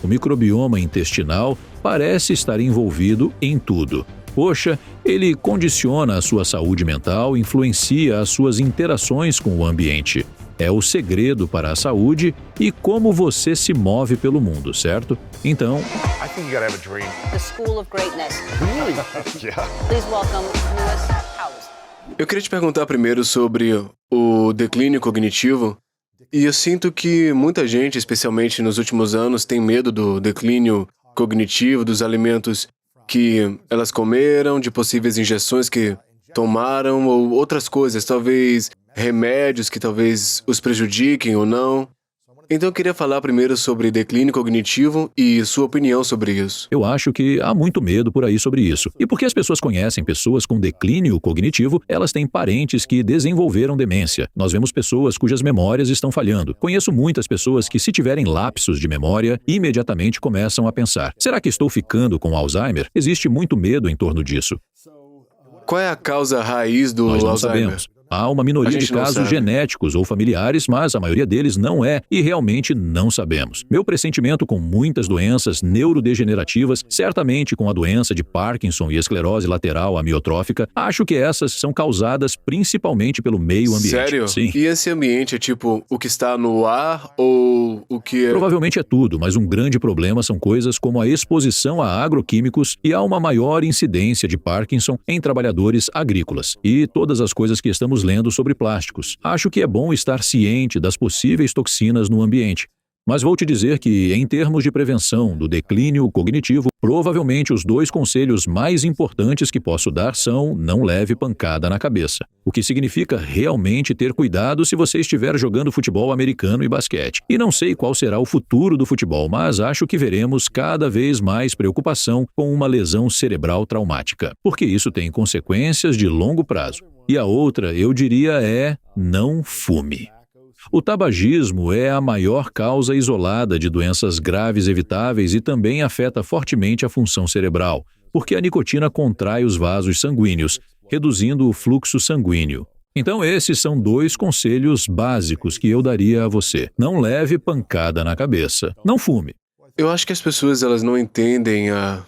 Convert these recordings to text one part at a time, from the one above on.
O microbioma intestinal parece estar envolvido em tudo. Poxa, ele condiciona a sua saúde mental, influencia as suas interações com o ambiente. É o segredo para a saúde e como você se move pelo mundo, certo? Então, I think you gotta have a dream. The School of Greatness. Really? Yeah. Please welcome Lewis Howes. Eu queria te perguntar primeiro sobre o declínio cognitivo. E eu sinto que muita gente, especialmente nos últimos anos, tem medo do declínio cognitivo, dos alimentos que elas comeram, de possíveis injeções que tomaram ou outras coisas, talvez remédios que talvez os prejudiquem ou não. Então eu queria falar primeiro sobre declínio cognitivo e sua opinião sobre isso. eu acho que há muito medo por aí sobre isso. E porque as pessoas conhecem pessoas com declínio cognitivo, elas têm parentes que desenvolveram demência. Nós vemos pessoas cujas memórias estão falhando. Conheço muitas pessoas que, se tiverem lapsos de memória, imediatamente começam a pensar: será que estou ficando com Alzheimer? Existe muito medo em torno disso. Qual é a causa raiz do Nós não Alzheimer? sabemos. Há uma minoria A gente de não casos sabe. genéticos ou familiares, mas a maioria deles não é, e realmente não sabemos. Meu pressentimento com muitas doenças neurodegenerativas, certamente com a doença de Parkinson e esclerose lateral amiotrófica, acho que essas são causadas principalmente pelo meio ambiente. Sério? Sim. E esse ambiente é tipo o que está no ar ou o que é... Provavelmente é tudo, mas um grande problema são coisas como a exposição a agroquímicos e há uma maior incidência de Parkinson em trabalhadores agrícolas. E todas as coisas que estamos lendo sobre plásticos. Acho que é bom estar ciente das possíveis toxinas no ambiente. Mas vou te dizer que, em termos de prevenção do declínio cognitivo, provavelmente os 2 conselhos mais importantes que posso dar são: não leve pancada na cabeça. O que significa realmente ter cuidado se você estiver jogando futebol americano e basquete. E não sei qual será o futuro do futebol, mas acho que veremos cada vez mais preocupação com uma lesão cerebral traumática, porque isso tem consequências de longo prazo. E a outra, eu diria, é: não fume. O tabagismo é a maior causa isolada de doenças graves evitáveis e também afeta fortemente a função cerebral, porque a nicotina contrai os vasos sanguíneos, reduzindo o fluxo sanguíneo. Então esses são 2 conselhos básicos que eu daria a você. Não leve pancada na cabeça. Não fume. Eu acho que as pessoas elas não entendem a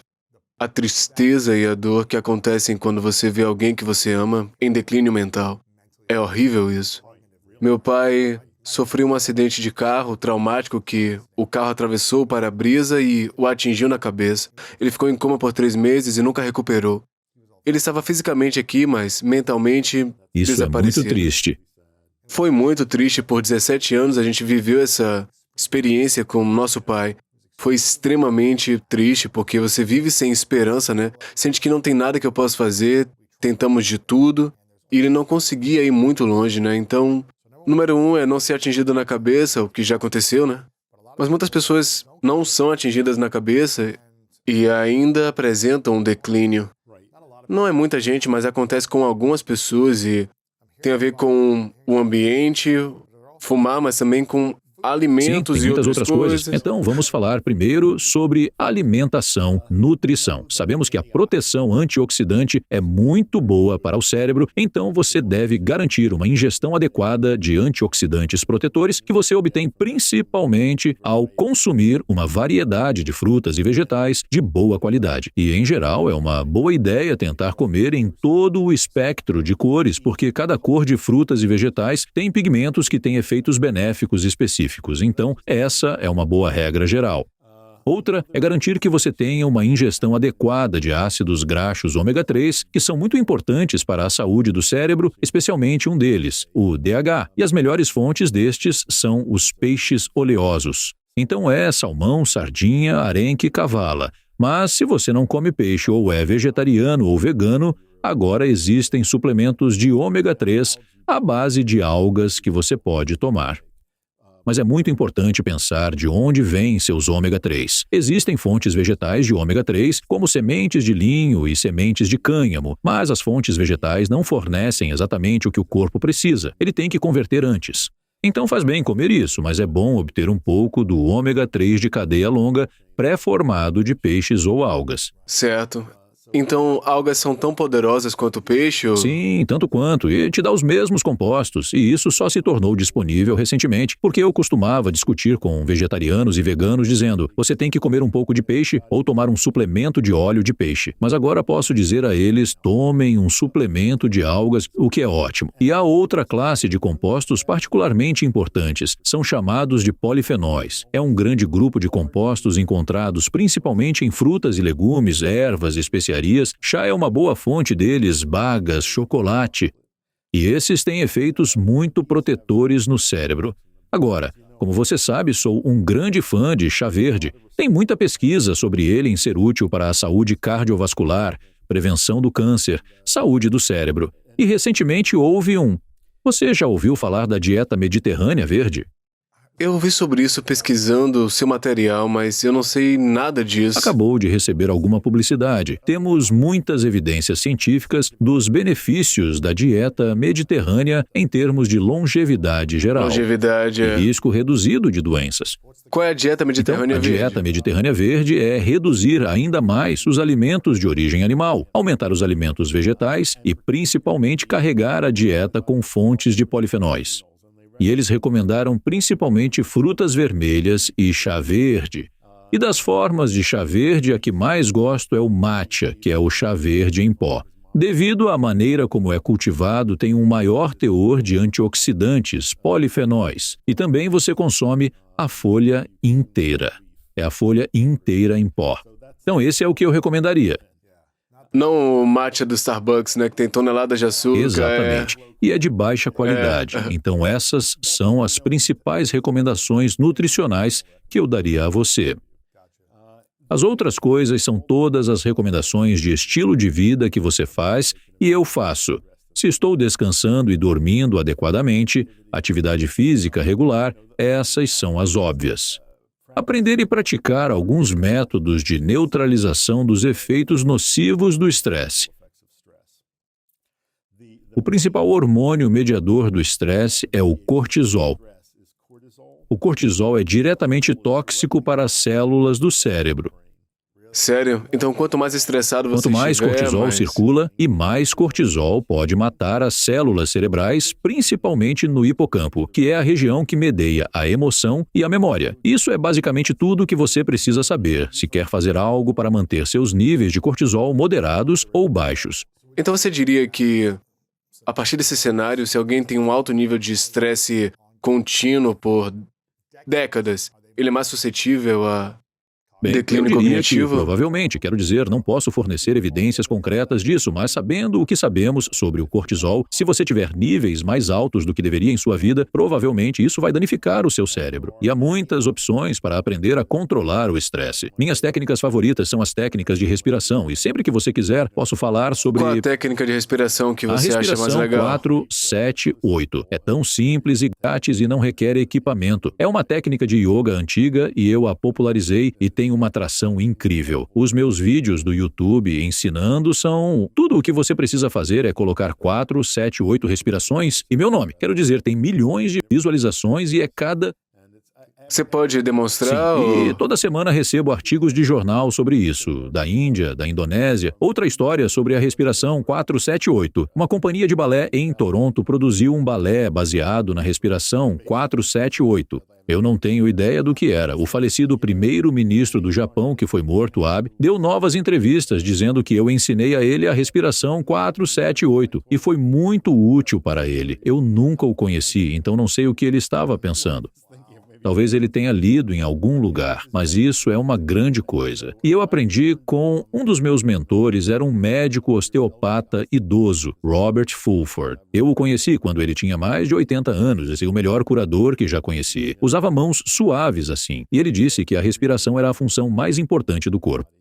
tristeza e a dor que acontecem quando você vê alguém que você ama em declínio mental. É horrível isso. Meu pai sofreu um acidente de carro traumático que o carro atravessou o para-brisa e o atingiu na cabeça. Ele ficou em coma por 3 meses e nunca recuperou. Ele estava fisicamente aqui, mas mentalmente Isso é desapareceu. muito triste. Foi muito triste. Por 17 anos a gente viveu essa experiência com nosso pai. Foi extremamente triste, porque você vive sem esperança, né? Sente que não tem nada que eu possa fazer, tentamos de tudo, e ele não conseguia ir muito longe, né? Então, número 1 é não ser atingido na cabeça, o que já aconteceu, né? Mas muitas pessoas não são atingidas na cabeça e ainda apresentam um declínio. Não é muita gente, mas acontece com algumas pessoas e tem a ver com o ambiente, fumar, mas também com alimentos Sim, tem e muitas outras outras coisas. Então vamos falar primeiro sobre alimentação, nutrição. Sabemos que a proteção antioxidante é muito boa para o cérebro, então você deve garantir uma ingestão adequada de antioxidantes protetores que você obtém principalmente ao consumir uma variedade de frutas e vegetais de boa qualidade. E, em geral, é uma boa ideia tentar comer em todo o espectro de cores, porque cada cor de frutas e vegetais tem pigmentos que têm efeitos benéficos específicos. Então, essa é uma boa regra geral. Outra é garantir que você tenha uma ingestão adequada de ácidos graxos ômega 3, que são muito importantes para a saúde do cérebro, especialmente um deles, o DH. E as melhores fontes destes são os peixes oleosos. Então é salmão, sardinha, arenque e cavala. Mas se você não come peixe ou é vegetariano ou vegano, agora existem suplementos de ômega 3 à base de algas que você pode tomar. Mas é muito importante pensar de onde vêm seus ômega 3. Existem fontes vegetais de ômega 3, como sementes de linho e sementes de cânhamo, mas as fontes vegetais não fornecem exatamente o que o corpo precisa. Ele tem que converter antes. Então faz bem comer isso, mas é bom obter um pouco do ômega 3 de cadeia longa pré-formado de peixes ou algas. Certo. Então, algas são tão poderosas quanto o peixe? Ou... Sim, tanto quanto, e te dá os mesmos compostos, e isso só se tornou disponível recentemente, porque eu costumava discutir com vegetarianos e veganos dizendo, você tem que comer um pouco de peixe ou tomar um suplemento de óleo de peixe. Mas agora posso dizer a eles, tomem um suplemento de algas, o que é ótimo. E há outra classe de compostos particularmente importantes, são chamados de polifenóis. É um grande grupo de compostos encontrados principalmente em frutas e legumes, ervas, especiarias. Chá é uma boa fonte deles, bagas, chocolate. E esses têm efeitos muito protetores no cérebro. Agora, como você sabe, sou um grande fã de chá verde. Tem muita pesquisa sobre ele em ser útil para a saúde cardiovascular, prevenção do câncer, saúde do cérebro. E recentemente houve um... Você já ouviu falar da dieta mediterrânea verde? Eu ouvi sobre isso pesquisando seu material, mas eu não sei nada disso. Acabou de receber alguma publicidade. Temos muitas evidências científicas dos benefícios da dieta mediterrânea em termos de longevidade geral. Longevidade e risco reduzido de doenças. Qual é a dieta mediterrânea verde? A dieta mediterrânea verde é reduzir ainda mais os alimentos de origem animal, aumentar os alimentos vegetais e principalmente carregar a dieta com fontes de polifenóis. E eles recomendaram principalmente frutas vermelhas e chá verde. E das formas de chá verde, a que mais gosto é o matcha, que é o chá verde em pó. Devido à maneira como é cultivado, tem um maior teor de antioxidantes, polifenóis. E também você consome a folha inteira. É a folha inteira em pó. Então esse é o que eu recomendaria. Não o matcha do Starbucks, né, que tem toneladas de açúcar. Exatamente. E é de baixa qualidade. Então essas são as principais recomendações nutricionais que eu daria a você. As outras coisas são todas as recomendações de estilo de vida que você faz e eu faço. Se estou descansando e dormindo adequadamente, atividade física regular, essas são as óbvias. Aprender e praticar alguns métodos de neutralização dos efeitos nocivos do estresse. O principal hormônio mediador do estresse é o cortisol. O cortisol é diretamente tóxico para as células do cérebro. Sério? Então, quanto mais estressado você estiver... Quanto mais cortisol circula, e mais cortisol pode matar as células cerebrais, principalmente no hipocampo, que é a região que medeia a emoção e a memória. Isso é basicamente tudo o que você precisa saber, se quer fazer algo para manter seus níveis de cortisol moderados ou baixos. Então você diria que, a partir desse cenário, se alguém tem um alto nível de estresse contínuo por décadas, ele é mais suscetível a... Bem, declínio eu diria cognitivo? que, provavelmente, quero dizer, não posso fornecer evidências concretas disso, mas sabendo o que sabemos sobre o cortisol, se você tiver níveis mais altos do que deveria em sua vida, provavelmente isso vai danificar o seu cérebro. E há muitas opções para aprender a controlar o estresse. Minhas técnicas favoritas são as técnicas de respiração, e sempre que você quiser, posso falar sobre... Qual a técnica de respiração que você acha mais legal? A respiração 4-7-8. É tão simples e grátis e não requer equipamento. É uma técnica de yoga antiga e eu a popularizei e tem uma atração incrível. Os meus vídeos do YouTube ensinando são... Tudo o que você precisa fazer é colocar 4, 7, 8 respirações e meu nome. Quero dizer, tem milhões de visualizações e é cada... Você pode demonstrar? Sim, ou... e toda semana recebo artigos de jornal sobre isso, da Índia, da Indonésia. Outra história sobre a respiração 4-7-8. Uma companhia de balé em Toronto produziu um balé baseado na respiração 4-7-8. Eu não tenho ideia do que era. O falecido primeiro-ministro do Japão, que foi morto, Abe, deu novas entrevistas dizendo que eu ensinei a ele a respiração 4-7-8 e foi muito útil para ele. Eu nunca o conheci, então não sei o que ele estava pensando. Talvez ele tenha lido em algum lugar, mas isso é uma grande coisa. E eu aprendi com um dos meus mentores, era um médico osteopata idoso, Robert Fulford. Eu o conheci quando ele tinha mais de 80 anos, e o melhor curador que já conheci. Usava mãos suaves assim, e ele disse que a respiração era a função mais importante do corpo.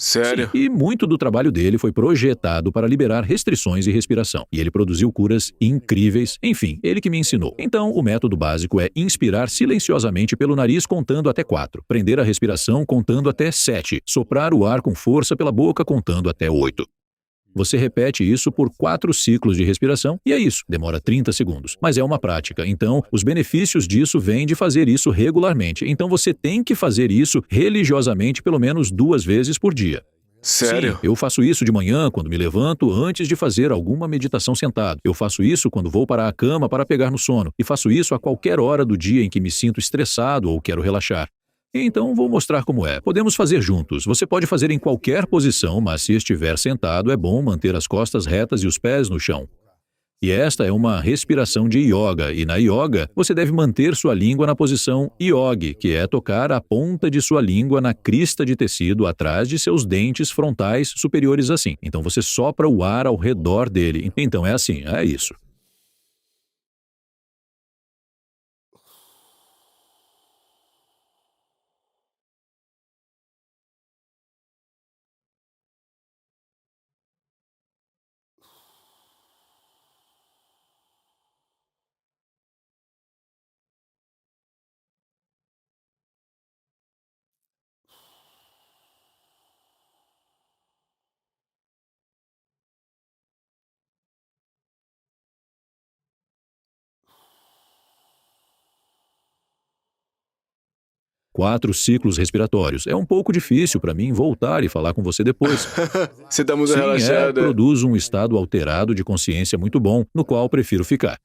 Sério? Sim, e muito do trabalho dele foi projetado para liberar restrições de respiração. E ele produziu curas incríveis. Enfim, ele que me ensinou. Então, o método básico é inspirar silenciosamente pelo nariz contando até 4. Prender a respiração contando até 7. Soprar o ar com força pela boca contando até 8. Você repete isso por 4 ciclos de respiração e é isso, demora 30 segundos. Mas é uma prática, então os benefícios disso vêm de fazer isso regularmente. Então você tem que fazer isso religiosamente pelo menos 2 vezes por dia. Sério? Sim, eu faço isso de manhã quando me levanto antes de fazer alguma meditação sentado. Eu faço isso quando vou para a cama para pegar no sono. E faço isso a qualquer hora do dia em que me sinto estressado ou quero relaxar. Então vou mostrar como é. Podemos fazer juntos. Você pode fazer em qualquer posição, mas se estiver sentado é bom manter as costas retas e os pés no chão. E esta é uma respiração de yoga, e na yoga você deve manter sua língua na posição yogi, que é tocar a ponta de sua língua na crista de tecido atrás de seus dentes frontais superiores assim. Então você sopra o ar ao redor dele. Então é assim, é isso. Quatro ciclos respiratórios. É um pouco difícil para mim voltar e falar com você depois. Você tá muito Sim, relaxada. produz um estado alterado de consciência muito bom, no qual prefiro ficar.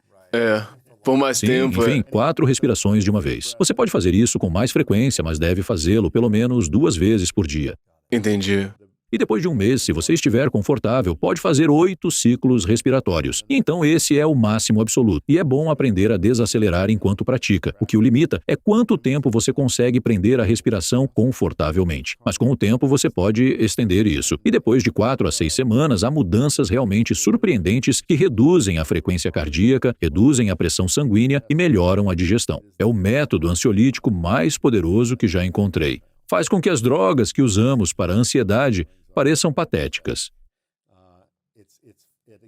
Por mais Sim, tempo. enfim, 4 respirações de uma vez. Você pode fazer isso com mais frequência, mas deve fazê-lo pelo menos 2 vezes por dia. Entendi. E depois de um mês, se você estiver confortável, pode fazer 8 ciclos respiratórios. E então esse é o máximo absoluto. E é bom aprender a desacelerar enquanto pratica. O que o limita é quanto tempo você consegue prender a respiração confortavelmente. Mas com o tempo você pode estender isso. E depois de 4 a 6 semanas, há mudanças realmente surpreendentes que reduzem a frequência cardíaca, reduzem a pressão sanguínea e melhoram a digestão. É o método ansiolítico mais poderoso que já encontrei. Faz com que as drogas que usamos para a ansiedade pareçam patéticas.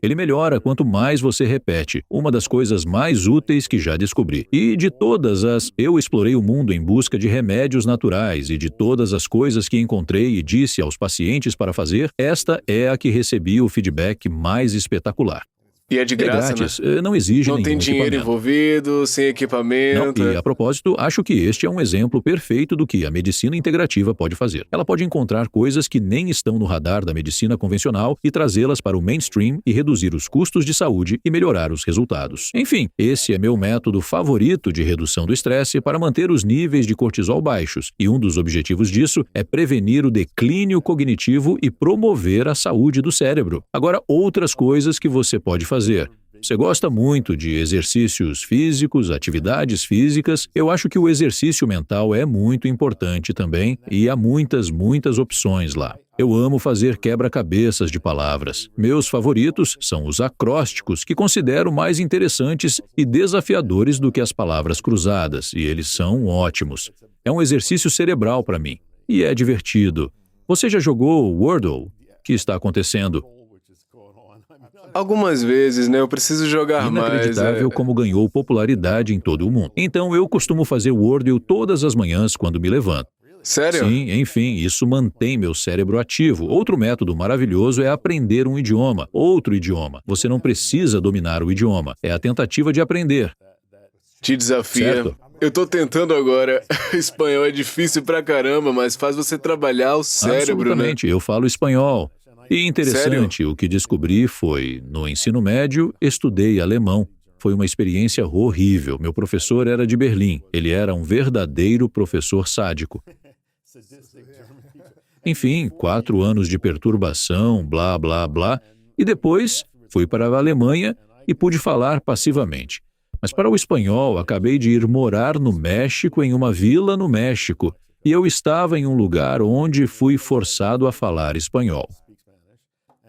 Ele melhora quanto mais você repete, uma das coisas mais úteis que já descobri. E de todas eu explorei o mundo em busca de remédios naturais e de todas as coisas que encontrei e disse aos pacientes para fazer, esta é a que recebi o feedback mais espetacular. E é de graça, grátis, né? não exige Não nenhum tem dinheiro equipamento. envolvido, sem Não, equipamento. e a propósito, acho que este é um exemplo perfeito do que a medicina integrativa pode fazer. Ela pode encontrar coisas que nem estão no radar da medicina convencional e trazê-las para o mainstream e reduzir os custos de saúde e melhorar os resultados. Enfim, esse é meu método favorito de redução do estresse para manter os níveis de cortisol baixos, e um dos objetivos disso é prevenir o declínio cognitivo e promover a saúde do cérebro. Agora, outras coisas que você pode fazer. Você gosta muito de exercícios físicos, atividades físicas. Eu acho que o exercício mental é muito importante também e há muitas opções lá. Eu amo fazer quebra-cabeças de palavras. Meus favoritos são os acrósticos, que considero mais interessantes e desafiadores do que as palavras cruzadas, e eles são ótimos. É um exercício cerebral para mim e é divertido. Você já jogou Wordle? O que está acontecendo? Algumas vezes, né? Eu preciso jogar mais. Inacreditável como ganhou popularidade em todo o mundo. Então eu costumo fazer Wordle todas as manhãs quando me levanto. Sério? Sim, enfim, isso mantém meu cérebro ativo. Outro método maravilhoso é aprender um idioma, outro idioma. Você não precisa dominar o idioma, é a tentativa de aprender. Te desafia. Certo. Eu tô tentando agora. Espanhol é difícil pra caramba, mas faz você trabalhar o cérebro, né? Absolutamente, eu falo espanhol. E interessante, o que descobri foi, no ensino médio, estudei alemão. Foi uma experiência horrível. Meu professor era de Berlim. Ele era um verdadeiro professor sádico. Enfim, 4 anos de perturbação, blá, blá, blá. E depois fui para a Alemanha e pude falar passivamente. Mas para o espanhol, acabei de ir morar no México, em uma vila no México. E eu estava em um lugar onde fui forçado a falar espanhol.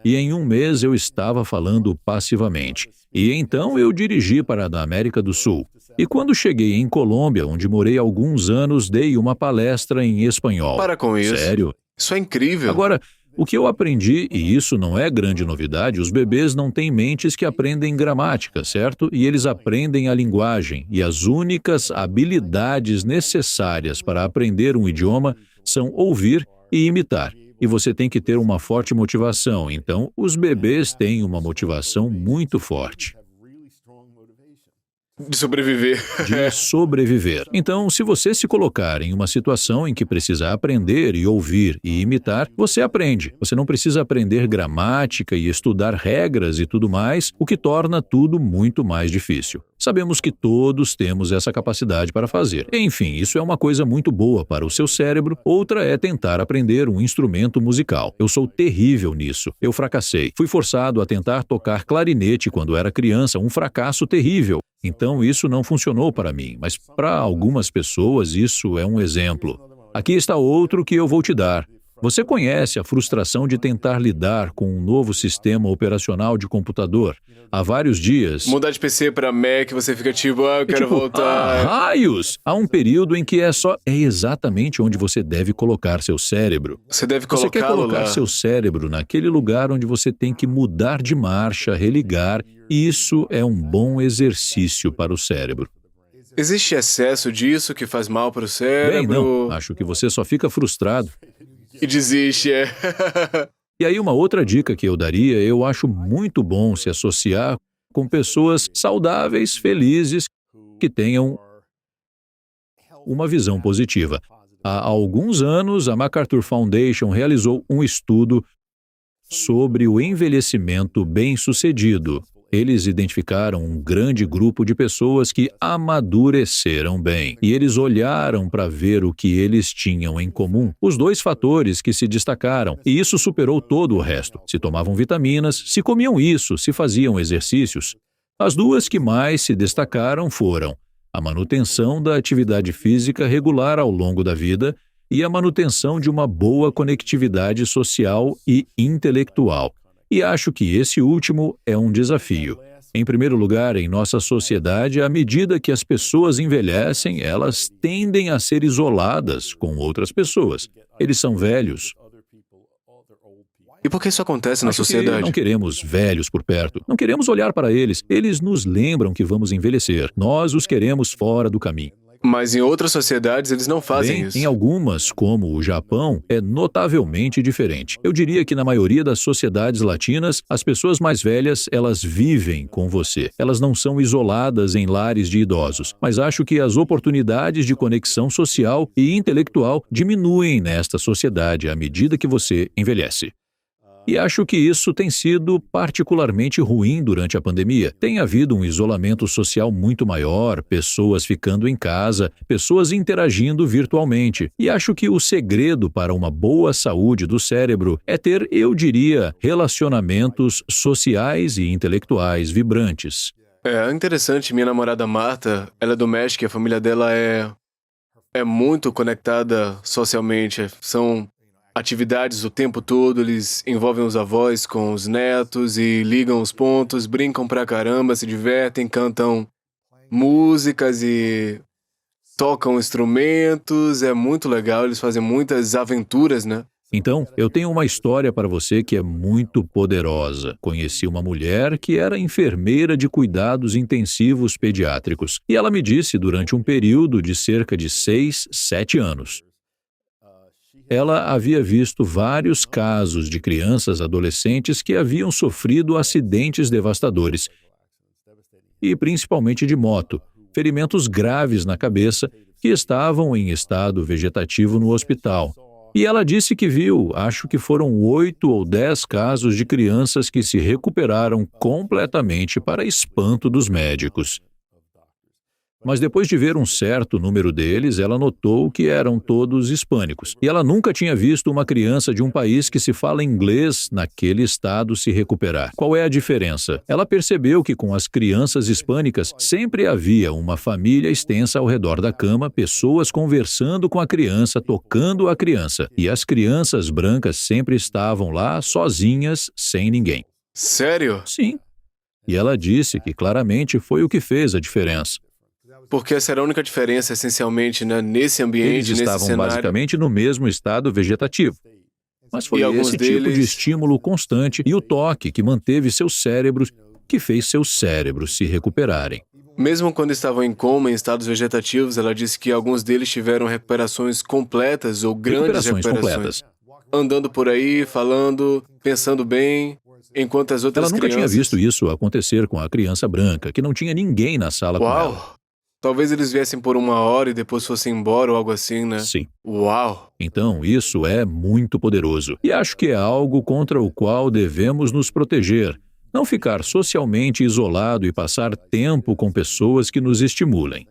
E em um mês eu estava falando passivamente. E então eu dirigi para a América do Sul. E quando cheguei em Colômbia, onde morei alguns anos, dei uma palestra em espanhol. Para com isso. Sério? Isso é incrível. Agora, o que eu aprendi, e isso não é grande novidade, os bebês não têm mentes que aprendem gramática, certo? E eles aprendem a linguagem. E as únicas habilidades necessárias para aprender um idioma são ouvir e imitar. E você tem que ter uma forte motivação. Então, os bebês têm uma motivação muito forte. De sobreviver. de sobreviver. Então, se você se colocar em uma situação em que precisa aprender e ouvir e imitar, você aprende. Você não precisa aprender gramática e estudar regras e tudo mais, o que torna tudo muito mais difícil. Sabemos que todos temos essa capacidade para fazer. Enfim, isso é uma coisa muito boa para o seu cérebro. Outra é tentar aprender um instrumento musical. Eu sou terrível nisso. Eu fracassei. Fui forçado a tentar tocar clarinete quando era criança, um fracasso terrível. Então, isso não funcionou para mim, mas para algumas pessoas isso é um exemplo. Aqui está outro que eu vou te dar. Você conhece a frustração de tentar lidar com um novo sistema operacional de computador? Há vários dias... Mudar de PC para Mac, você fica tipo, eu quero voltar. Raios! Há um período em que é exatamente onde você deve colocar seu cérebro. Você deve Você quer colocá-lo colocar lá. seu cérebro naquele lugar onde você tem que mudar de marcha, religar, e isso é um bom exercício para o cérebro. Existe excesso disso que faz mal para o Bem, cérebro? não. Acho que você só fica frustrado. E desiste, é. E aí uma outra dica que eu daria, eu acho muito bom se associar com pessoas saudáveis, felizes, que tenham uma visão positiva. Há alguns anos, a MacArthur Foundation realizou um estudo sobre o envelhecimento bem-sucedido. Eles identificaram um grande grupo de pessoas que amadureceram bem. E eles olharam para ver o que eles tinham em comum. Os dois fatores que se destacaram. E isso superou todo o resto. Se tomavam vitaminas, se comiam isso, se faziam exercícios. As duas que mais se destacaram foram a manutenção da atividade física regular ao longo da vida e a manutenção de uma boa conectividade social e intelectual. E acho que esse último é um desafio. Em primeiro lugar, em nossa sociedade, à medida que as pessoas envelhecem, elas tendem a ser isoladas com outras pessoas. Eles são velhos. E por que isso acontece na Acho que sociedade? não queremos velhos por perto. Não queremos olhar para eles. Eles nos lembram que vamos envelhecer. Nós os queremos fora do caminho. Mas em outras sociedades eles não fazem Bem, isso. em algumas, como o Japão, é notavelmente diferente. Eu diria que na maioria das sociedades latinas, as pessoas mais velhas, elas vivem com você. Elas não são isoladas em lares de idosos. Mas acho que as oportunidades de conexão social e intelectual diminuem nesta sociedade à medida que você envelhece. E acho que isso tem sido particularmente ruim durante a pandemia. Tem havido um isolamento social muito maior, pessoas ficando em casa, pessoas interagindo virtualmente. E acho que o segredo para uma boa saúde do cérebro é ter, eu diria, relacionamentos sociais e intelectuais vibrantes. É interessante, minha namorada Marta, ela é do México e a família dela é muito conectada socialmente. São atividades o tempo todo, eles envolvem os avós com os netos e ligam os pontos, brincam pra caramba, se divertem, cantam músicas e tocam instrumentos, é muito legal, eles fazem muitas aventuras, né? Então, eu tenho uma história para você que é muito poderosa. Conheci uma mulher que era enfermeira de cuidados intensivos pediátricos e ela me disse durante um período de cerca de 6, 7 anos. Ela havia visto vários casos de crianças adolescentes que haviam sofrido acidentes devastadores, e principalmente de moto, ferimentos graves na cabeça, que estavam em estado vegetativo no hospital. E ela disse que viu, acho que foram 8 ou 10 casos de crianças que se recuperaram completamente para espanto dos médicos. Mas depois de ver um certo número deles, ela notou que eram todos hispânicos. E ela nunca tinha visto uma criança de um país que se fala inglês naquele estado se recuperar. Qual é a diferença? Ela percebeu que com as crianças hispânicas sempre havia uma família extensa ao redor da cama, pessoas conversando com a criança, tocando a criança. E as crianças brancas sempre estavam lá sozinhas, sem ninguém. Sério? Sim. E ela disse que claramente foi o que fez a diferença. Porque essa era a única diferença, essencialmente, né? Nesse ambiente, Eles nesse estavam cenário. basicamente no mesmo estado vegetativo. Mas foi E alguns esse tipo de deles- estímulo constante e o toque que manteve seus cérebros, que fez seus cérebros se recuperarem. Mesmo quando estavam em coma, em estados vegetativos, ela disse que alguns deles tiveram recuperações completas ou grandes Recuperações recuperações. completas. Andando por aí, falando, pensando bem. enquanto as outras Ela nunca crianças... tinha visto isso acontecer com a criança branca, que não tinha ninguém na sala com ela. Uau! Talvez eles viessem por 1 hora e depois fossem embora ou algo assim, né? Sim. Uau! Então, isso é muito poderoso. E acho que é algo contra o qual devemos nos proteger. Não ficar socialmente isolado e passar tempo com pessoas que nos estimulem.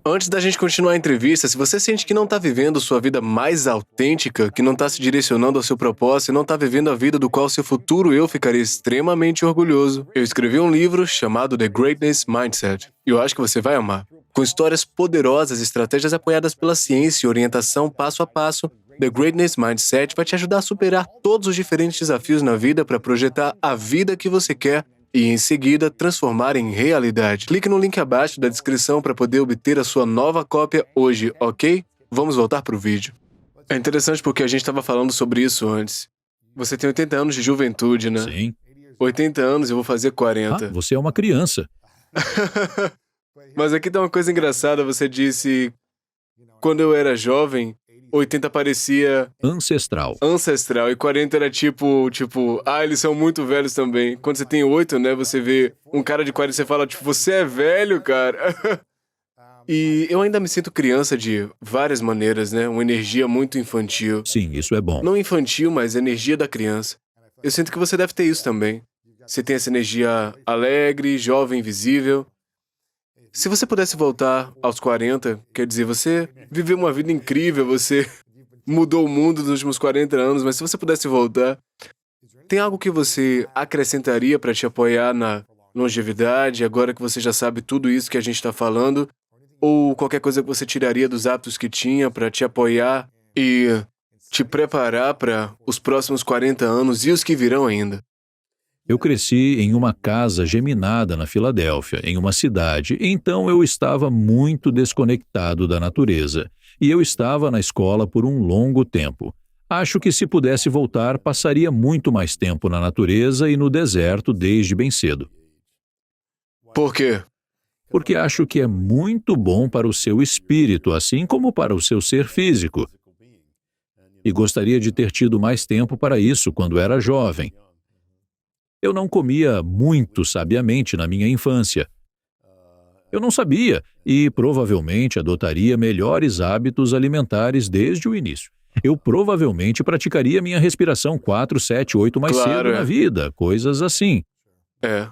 Antes da gente continuar a entrevista, se você sente que não está vivendo sua vida mais autêntica, que não está se direcionando ao seu propósito e não está vivendo a vida do qual seu futuro eu ficaria extremamente orgulhoso, eu escrevi um livro chamado The Greatness Mindset. E eu acho que você vai amar. Com histórias poderosas, estratégias apoiadas pela ciência e orientação passo a passo, The Greatness Mindset vai te ajudar a superar todos os diferentes desafios na vida para projetar a vida que você quer e, em seguida, transformar em realidade. Clique no link abaixo da descrição para poder obter a sua nova cópia hoje, ok? Vamos voltar para o vídeo. É interessante porque a gente estava falando sobre isso antes. Você tem 80 anos de juventude, né? Sim. 80 anos, eu vou fazer 40. Ah, você é uma criança. Mas aqui tá uma coisa engraçada, você disse... Quando eu era jovem, 80 parecia Ancestral. ancestral e 40 era tipo, eles são muito velhos também. Quando você tem 8, né, você vê um cara de 40 e você fala, você é velho, cara. E eu ainda me sinto criança de várias maneiras, né, uma energia muito infantil. Sim, isso é bom. Não infantil, mas energia da criança. Eu sinto que você deve ter isso também. Você tem essa energia alegre, jovem, visível. Se você pudesse voltar aos 40, quer dizer, você viveu uma vida incrível, você mudou o mundo nos últimos 40 anos, mas se você pudesse voltar, tem algo que você acrescentaria para te apoiar na longevidade, agora que você já sabe tudo isso que a gente está falando? Ou qualquer coisa que você tiraria dos hábitos que tinha para te apoiar e te preparar para os próximos 40 anos e os que virão ainda? Eu cresci em uma casa geminada na Filadélfia, em uma cidade, então eu estava muito desconectado da natureza. E eu estava na escola por um longo tempo. Acho que se pudesse voltar, passaria muito mais tempo na natureza e no deserto desde bem cedo. Por quê? Porque acho que é muito bom para o seu espírito, assim como para o seu ser físico. E gostaria de ter tido mais tempo para isso quando era jovem. Eu não comia muito sabiamente na minha infância. Eu não sabia e provavelmente adotaria melhores hábitos alimentares desde o início. Eu provavelmente praticaria minha respiração 4, 7, 8 mais Claro, cedo na vida, coisas assim. É.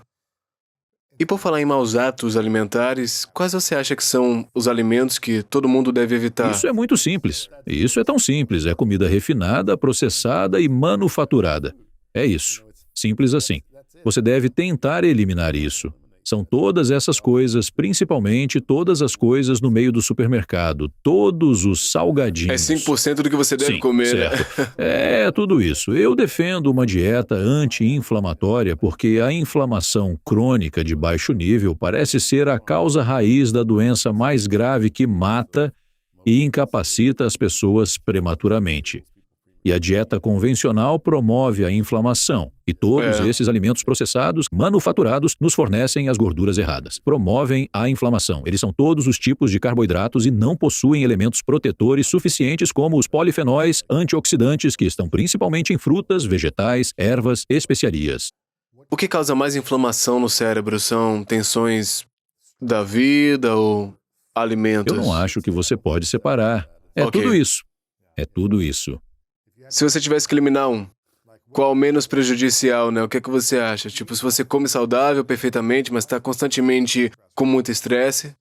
E por falar em maus hábitos alimentares, quais você acha que são os alimentos que todo mundo deve evitar? Isso é muito simples. Isso é tão simples. É comida refinada, processada e manufaturada. É isso. Simples assim. Você deve tentar eliminar isso. São todas essas coisas, principalmente todas as coisas no meio do supermercado. Todos os salgadinhos. É 5% do que você deve Sim, comer, né? certo. É tudo isso. Eu defendo uma dieta anti-inflamatória porque a inflamação crônica de baixo nível parece ser a causa raiz da doença mais grave que mata e incapacita as pessoas prematuramente. E a dieta convencional promove a inflamação. E todos esses alimentos processados, manufaturados, nos fornecem as gorduras erradas. Promovem a inflamação. Eles são todos os tipos de carboidratos e não possuem elementos protetores suficientes como os polifenóis antioxidantes que estão principalmente em frutas, vegetais, ervas, especiarias. O que causa mais inflamação no cérebro? São tensões da vida ou alimentos? Eu não acho que você pode separar. É Ok. tudo isso. É tudo isso. Se você tivesse que eliminar um, qual menos prejudicial, né? O que é que você acha? Tipo, se você come saudável perfeitamente, mas está constantemente com muito estresse,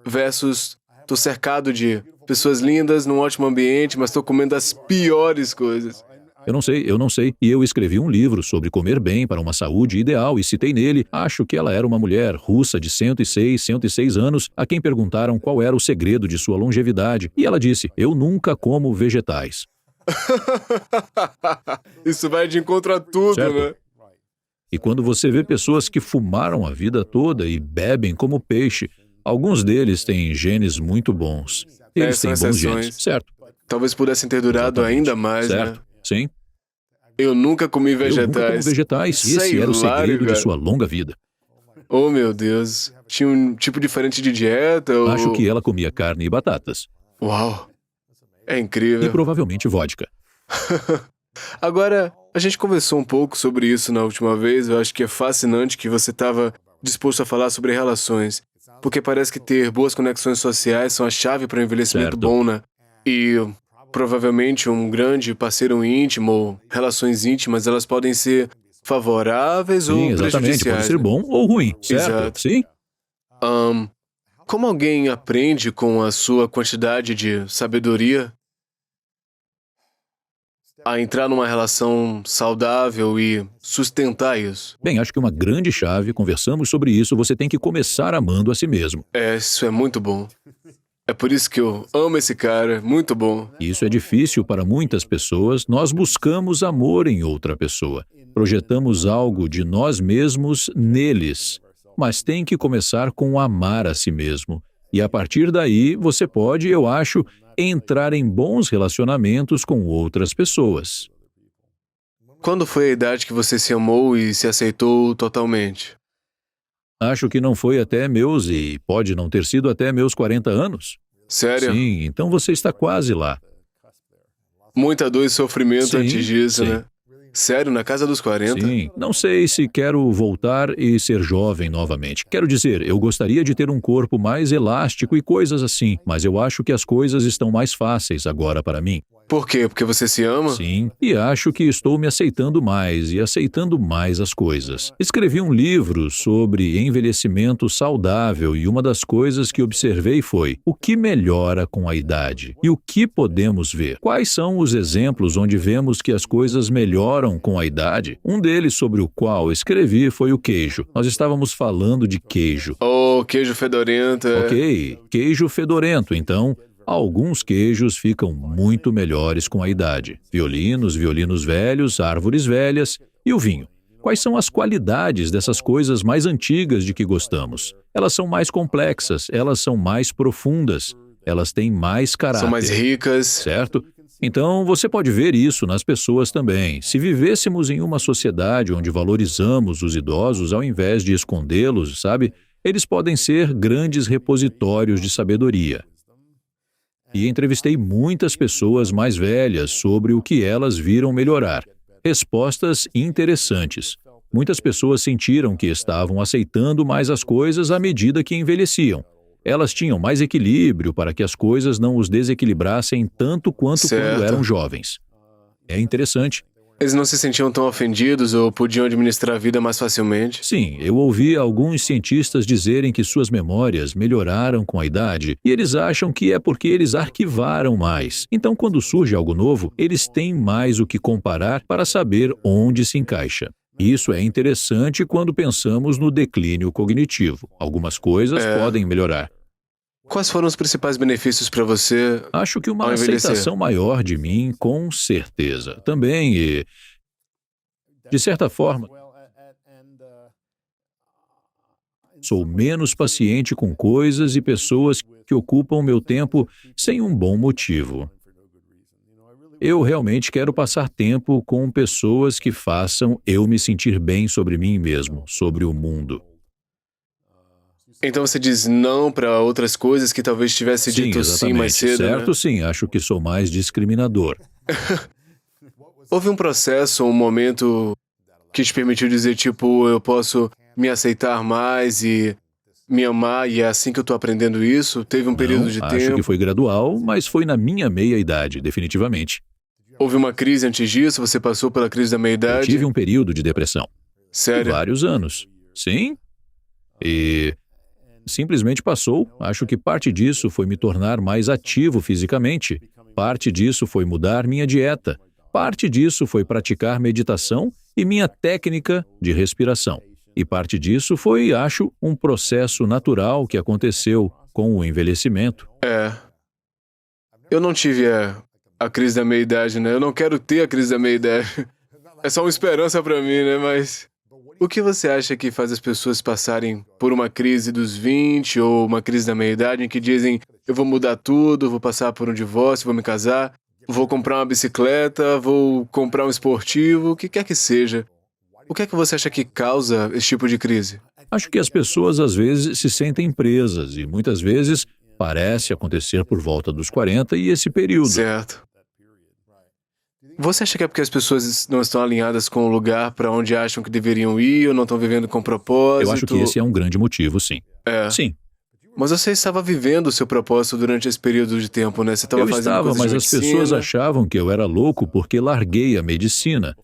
versus tô cercado de pessoas lindas, num ótimo ambiente, mas tô comendo as piores coisas. Eu não sei. E eu escrevi um livro sobre comer bem para uma saúde ideal e citei nele, acho que ela era uma mulher russa de 106 anos, a quem perguntaram qual era o segredo de sua longevidade. E ela disse, eu nunca como vegetais. Isso vai de encontro a tudo, Certo. né? E quando você vê pessoas que fumaram a vida toda e bebem como peixe, alguns deles têm genes muito bons. Eles São têm bons exceções. genes, certo? Talvez pudessem ter durado Exatamente. ainda mais, Certo, né? sim. Eu nunca comi Eu nunca como vegetais. vegetais e esse Sei era o lá, segredo de cara. sua longa vida. Oh, meu Deus. Tinha um tipo diferente de dieta ou... Acho que ela comia carne e batatas. Uau. É E incrível. provavelmente vodka. Agora, a gente conversou um pouco sobre isso na última vez. Eu acho que é fascinante que você estava disposto a falar sobre relações, porque parece que ter boas conexões sociais são a chave para um envelhecimento Certo. bom, né? E provavelmente um grande parceiro íntimo, ou relações íntimas, elas podem ser favoráveis Sim, ou exatamente. Pode prejudiciais, ser né? bom ou ruim, certo? Exato. Sim. Como alguém aprende com a sua quantidade de sabedoria a entrar numa relação saudável e sustentar isso? Bem, acho que uma grande chave, conversamos sobre isso, você tem que começar amando a si mesmo. Isso é muito bom. É por isso que eu amo esse cara, muito bom. Isso é difícil para muitas pessoas. Nós buscamos amor em outra pessoa. Projetamos algo de nós mesmos neles. Mas tem que começar com amar a si mesmo. E a partir daí, você pode, eu acho, entrar em bons relacionamentos com outras pessoas. Quando foi a idade que você se amou e se aceitou totalmente? Acho que não foi até meus, e pode não ter sido até meus 40 anos. Sério? Sim, então você está quase lá. Muita dor e sofrimento Sim, antes disso, sim. né? Sério, na casa dos 40? Sim, não sei se quero voltar e ser jovem novamente. Quero dizer, eu gostaria de ter um corpo mais elástico e coisas assim, mas eu acho que as coisas estão mais fáceis agora para mim. Por quê? Porque você se ama? Sim, e acho que estou me aceitando mais e aceitando mais as coisas. Escrevi um livro sobre envelhecimento saudável e uma das coisas que observei foi o que melhora com a idade e o que podemos ver. Quais são os exemplos onde vemos que as coisas melhoram com a idade? Um deles sobre o qual escrevi foi o queijo. Nós estávamos falando de queijo. Oh, queijo fedorento. Ok, queijo fedorento, então. Alguns queijos ficam muito melhores com a idade. Violinos velhos, árvores velhas e o vinho. Quais são as qualidades dessas coisas mais antigas de que gostamos? Elas são mais complexas, elas são mais profundas, elas têm mais caráter. São mais ricas. Certo? Então, você pode ver isso nas pessoas também. Se vivêssemos em uma sociedade onde valorizamos os idosos ao invés de escondê-los, sabe? Eles podem ser grandes repositórios de sabedoria. E entrevistei muitas pessoas mais velhas sobre o que elas viram melhorar. Respostas interessantes. Muitas pessoas sentiram que estavam aceitando mais as coisas à medida que envelheciam. Elas tinham mais equilíbrio para que as coisas não os desequilibrassem tanto quanto Certo. quando eram jovens. É interessante. Eles não se sentiam tão ofendidos ou podiam administrar a vida mais facilmente? Sim, eu ouvi alguns cientistas dizerem que suas memórias melhoraram com a idade e eles acham que é porque eles arquivaram mais. Então, quando surge algo novo, eles têm mais o que comparar para saber onde se encaixa. Isso é interessante quando pensamos no declínio cognitivo. Algumas coisas podem melhorar. Quais foram os principais benefícios para você? Acho que uma Ao envelhecer. aceitação maior de mim, com certeza. Também, e, de certa forma, sou menos paciente com coisas e pessoas que ocupam meu tempo sem um bom motivo. Eu realmente quero passar tempo com pessoas que façam eu me sentir bem sobre mim mesmo, sobre o mundo. Então você diz não para outras coisas que talvez tivesse Sim, dito sim mais exatamente. cedo, Certo, né? sim, acho que sou mais discriminador. Houve um processo, um momento que te permitiu dizer, tipo, eu posso me aceitar mais e me amar, e é assim que eu tô aprendendo isso? Teve um período Não, de acho tempo? que foi gradual, mas foi na minha meia-idade, definitivamente. Houve uma crise antes disso? Você passou pela crise da Eu meia-idade? tive um período de depressão. Sério? Vários anos. Sim. E simplesmente passou. Acho que parte disso foi me tornar mais ativo fisicamente. Parte disso foi mudar minha dieta. Parte disso foi praticar meditação e minha técnica de respiração. E parte disso foi, acho, um processo natural que aconteceu com o envelhecimento. Eu não tive a crise da meia-idade, né? Eu não quero ter a crise da meia-idade. É só uma esperança pra mim, né? Mas o que você acha que faz as pessoas passarem por uma crise dos 20 ou uma crise da meia-idade em que dizem eu vou mudar tudo, vou passar por um divórcio, vou me casar, vou comprar uma bicicleta, vou comprar um esportivo, o que quer que seja. O que é que você acha que causa esse tipo de crise? Acho que as pessoas às vezes se sentem presas e muitas vezes parece acontecer por volta dos 40 e esse período. Certo. Você acha que é porque as pessoas não estão alinhadas com o lugar para onde acham que deveriam ir ou não estão vivendo com propósito? Eu acho que esse é um grande motivo, sim. É. Sim, Mas você estava vivendo o seu propósito durante esse período de tempo, né? Você estava eu fazendo estava, coisas mas de as pessoas medicina. achavam que eu era louco porque larguei a medicina.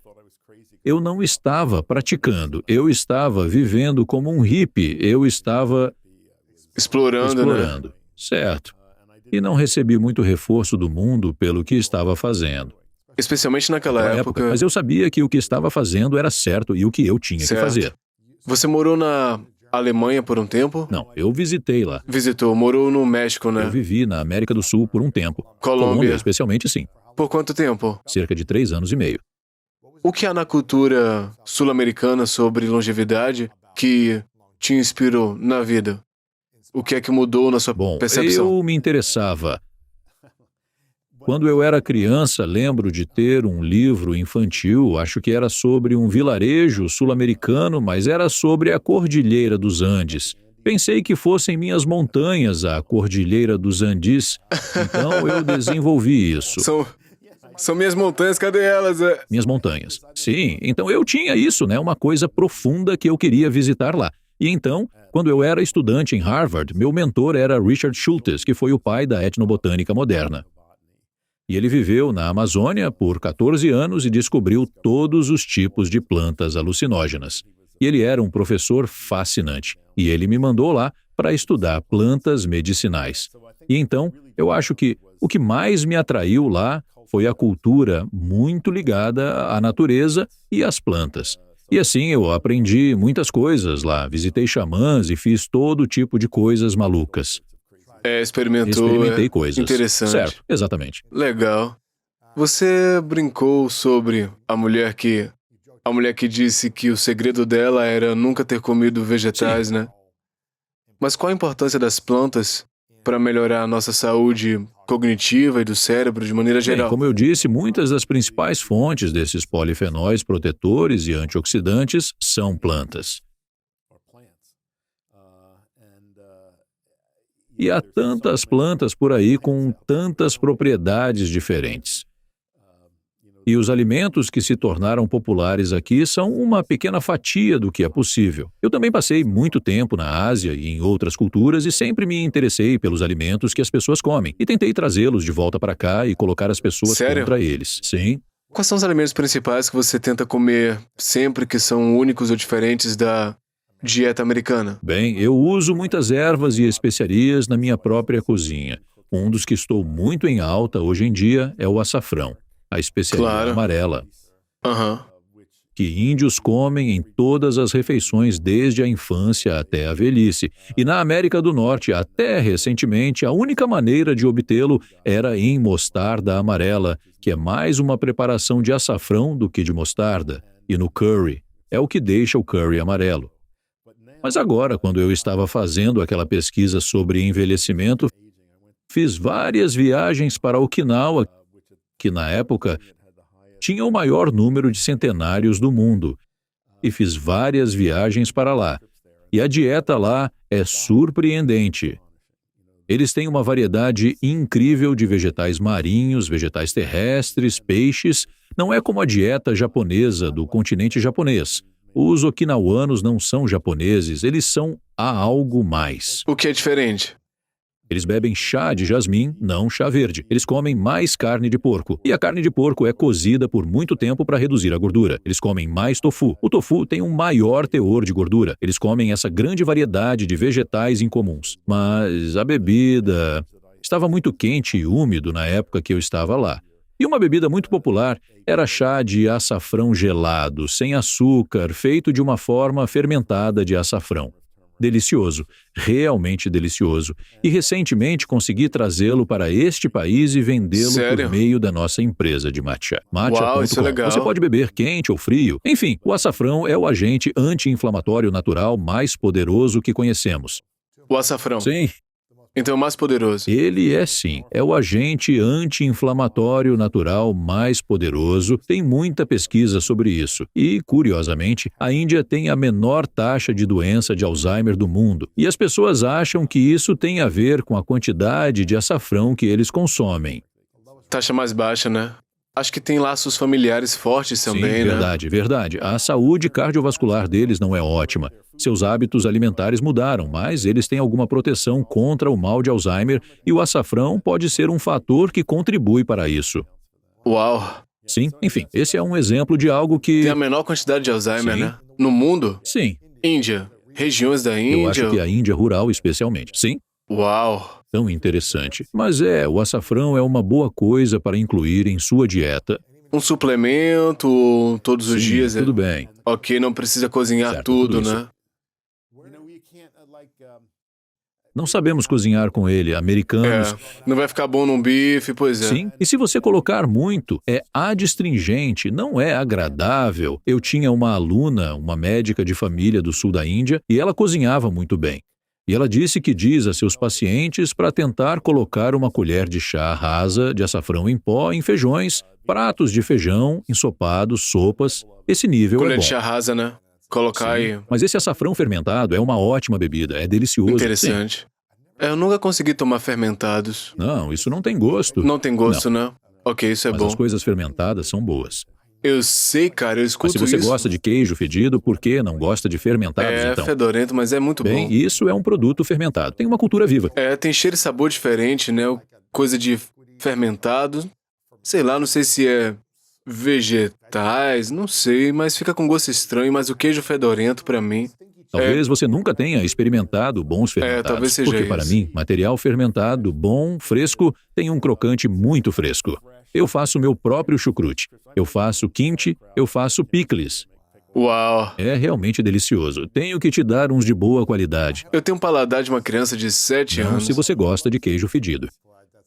Eu não estava praticando, eu estava vivendo como um hippie, eu estava Explorando, né? explorando, certo? E não recebi muito reforço do mundo pelo que estava fazendo. Especialmente naquela Naquela época. mas eu sabia que o que estava fazendo era certo e o que eu tinha que Certo. fazer. Você morou na Alemanha por um tempo? Não, eu visitei lá. Visitou, morou no México, Eu né? vivi na América do Sul por um tempo. Colômbia. Especialmente, sim. Por quanto tempo? Cerca de 3 anos e meio. O que há na cultura sul-americana sobre longevidade que te inspirou na vida? O que é que mudou na sua Bom, percepção? eu me interessava. Quando eu era criança, lembro de ter um livro infantil, acho que era sobre um vilarejo sul-americano, mas era sobre a Cordilheira dos Andes. Pensei que fossem minhas montanhas a Cordilheira dos Andes, então eu desenvolvi isso. São minhas montanhas, cadê elas? Minhas montanhas. Sim, então eu tinha isso, né? Uma coisa profunda que eu queria visitar lá. E então, quando eu era estudante em Harvard, meu mentor era Richard Schultes, que foi o pai da etnobotânica moderna. E ele viveu na Amazônia por 14 anos e descobriu todos os tipos de plantas alucinógenas. E ele era um professor fascinante. E ele me mandou lá para estudar plantas medicinais. E então, eu acho que o que mais me atraiu lá foi a cultura muito ligada à natureza e às plantas. E assim eu aprendi muitas coisas lá, visitei xamãs e fiz todo tipo de coisas malucas. Experimentei coisas. Interessante. Certo, exatamente. Legal. Você brincou sobre a mulher que disse que o segredo dela era nunca ter comido vegetais, né? Mas qual a importância das plantas para melhorar a nossa saúde cognitiva e do cérebro de maneira Bem, geral? como eu disse, muitas das principais fontes desses polifenóis protetores e antioxidantes são plantas. E há tantas plantas por aí com tantas propriedades diferentes. E os alimentos que se tornaram populares aqui são uma pequena fatia do que é possível. Eu também passei muito tempo na Ásia e em outras culturas e sempre me interessei pelos alimentos que as pessoas comem. E tentei trazê-los de volta para cá e colocar as pessoas Sério? contra eles. Sim. Quais são os alimentos principais que você tenta comer sempre que são únicos ou diferentes da dieta americana? Bem, eu uso muitas ervas e especiarias na minha própria cozinha. Um dos que estou muito em alta hoje em dia é o açafrão, a especiaria Claro. amarela, Aham. que índios comem em todas as refeições desde a infância até a velhice. E na América do Norte, até recentemente, a única maneira de obtê-lo era em mostarda amarela, que é mais uma preparação de açafrão do que de mostarda. E no curry, é o que deixa o curry amarelo. Mas agora, quando eu estava fazendo aquela pesquisa sobre envelhecimento, fiz várias viagens para Okinawa, que na época tinha o maior número de centenários do mundo, e fiz várias viagens para lá. E a dieta lá é surpreendente. Eles têm uma variedade incrível de vegetais marinhos, vegetais terrestres, peixes. Não é como a dieta japonesa do continente japonês. Os okinawanos não são japoneses, eles são algo mais. O que é diferente? Eles bebem chá de jasmim, não chá verde. Eles comem mais carne de porco. E a carne de porco é cozida por muito tempo para reduzir a gordura. Eles comem mais tofu. O tofu tem um maior teor de gordura. Eles comem essa grande variedade de vegetais incomuns. Mas a bebida estava muito quente e úmido na época que eu estava lá. E uma bebida muito popular era chá de açafrão gelado, sem açúcar, feito de uma forma fermentada de açafrão. Delicioso, realmente delicioso. E recentemente consegui trazê-lo para este país e vendê-lo Sério? por meio da nossa empresa de matcha. Uau, isso é legal. Você pode beber quente ou frio. Enfim, o açafrão é o agente anti-inflamatório natural mais poderoso que conhecemos. O açafrão. Sim. Então é o mais poderoso. Ele é sim, é o agente anti-inflamatório natural mais poderoso, tem muita pesquisa sobre isso. E, curiosamente, a Índia tem a menor taxa de doença de Alzheimer do mundo. E as pessoas acham que isso tem a ver com a quantidade de açafrão que eles consomem. Taxa mais baixa, né? Acho que tem laços familiares fortes também, Sim, né? verdade, verdade. A saúde cardiovascular deles não é ótima. Seus hábitos alimentares mudaram, mas eles têm alguma proteção contra o mal de Alzheimer e o açafrão pode ser um fator que contribui para isso. Uau! Sim, enfim, esse é um exemplo de algo que... Tem a menor quantidade de Alzheimer, Sim. né? No mundo? Sim, Índia. Regiões da Índia. eu acho que a Índia rural especialmente. Sim, Uau! tão interessante. Mas o açafrão é uma boa coisa para incluir em sua dieta. Um suplemento todos os Sim, dias. tudo bem. Ok, não precisa cozinhar Certo, tudo, tudo isso. né? Não sabemos cozinhar com ele, americanos. Não vai ficar bom num bife, pois é. Sim, e se você colocar muito, é adstringente, não é agradável. Eu tinha uma aluna, uma médica de família do sul da Índia, e ela cozinhava muito bem. E ela disse que diz a seus pacientes para tentar colocar uma colher de chá rasa de açafrão em pó em feijões, pratos de feijão, ensopados, sopas. Esse nível Colher é bom. de chá rasa, né? Colocar aí. Mas esse açafrão fermentado é uma ótima bebida, é delicioso. Sim. Interessante. Eu nunca consegui tomar fermentados. Não, isso não tem gosto. Não tem gosto, né? Ok, isso é Mas bom. as coisas fermentadas são boas. Eu sei, cara, eu Mas escuto se você isso. gosta de queijo fedido, por que não gosta de fermentados, É então? fedorento, mas é muito Bem, bom. isso é um produto fermentado. Tem uma cultura viva. Tem cheiro e sabor diferente, né? Coisa de fermentado. Sei lá, não sei se é vegetais, não sei, mas fica com gosto estranho, mas o queijo fedorento pra mim. Talvez você nunca tenha experimentado bons fermentados. talvez seja porque para isso. mim, material fermentado bom, fresco, tem um crocante muito fresco. Eu faço meu próprio chucrute. Eu faço kimchi, eu faço picles. Uau! É realmente delicioso. Tenho que te dar uns de boa qualidade. Eu tenho um paladar de uma criança de 7 Não anos. se você gosta de queijo fedido.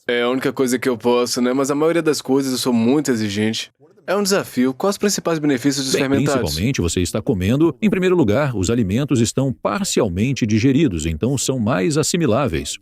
É a única coisa que eu posso, né? Mas a maioria das coisas eu sou muito exigente. É um desafio. Quais os principais benefícios dos Bem, fermentados? principalmente você está comendo, em primeiro lugar, os alimentos estão parcialmente digeridos, então são mais assimiláveis.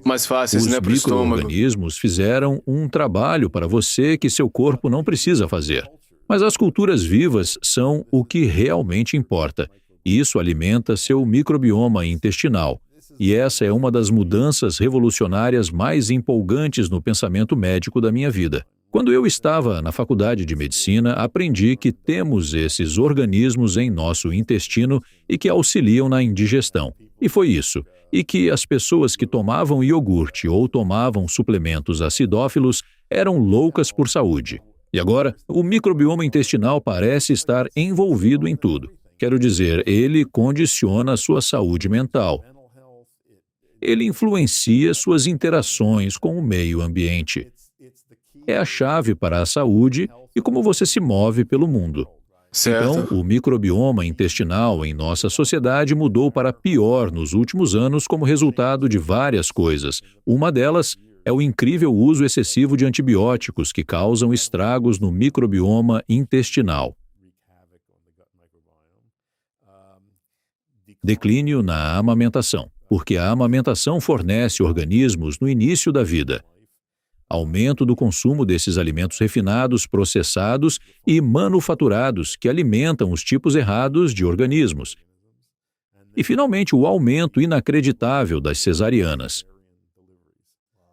Mais fáceis, Os né, pro estômago. micro-organismos fizeram um trabalho para você que seu corpo não precisa fazer. Mas as culturas vivas são o que realmente importa. Isso alimenta seu microbioma intestinal. E essa é uma das mudanças revolucionárias mais empolgantes no pensamento médico da minha vida. Quando eu estava na faculdade de medicina, aprendi que temos esses organismos em nosso intestino e que auxiliam na indigestão. E foi isso. E que as pessoas que tomavam iogurte ou tomavam suplementos acidófilos eram loucas por saúde. E agora, o microbioma intestinal parece estar envolvido em tudo. Quero dizer, ele condiciona a sua saúde mental. Ele influencia suas interações com o meio ambiente. É a chave para a saúde e como você se move pelo mundo. Certo. Então, o microbioma intestinal em nossa sociedade mudou para pior nos últimos anos como resultado de várias coisas. Uma delas é o incrível uso excessivo de antibióticos que causam estragos no microbioma intestinal. Declínio na amamentação, porque a amamentação fornece organismos no início da vida. Aumento do consumo desses alimentos refinados, processados e manufaturados que alimentam os tipos errados de organismos. E, finalmente, o aumento inacreditável das cesarianas.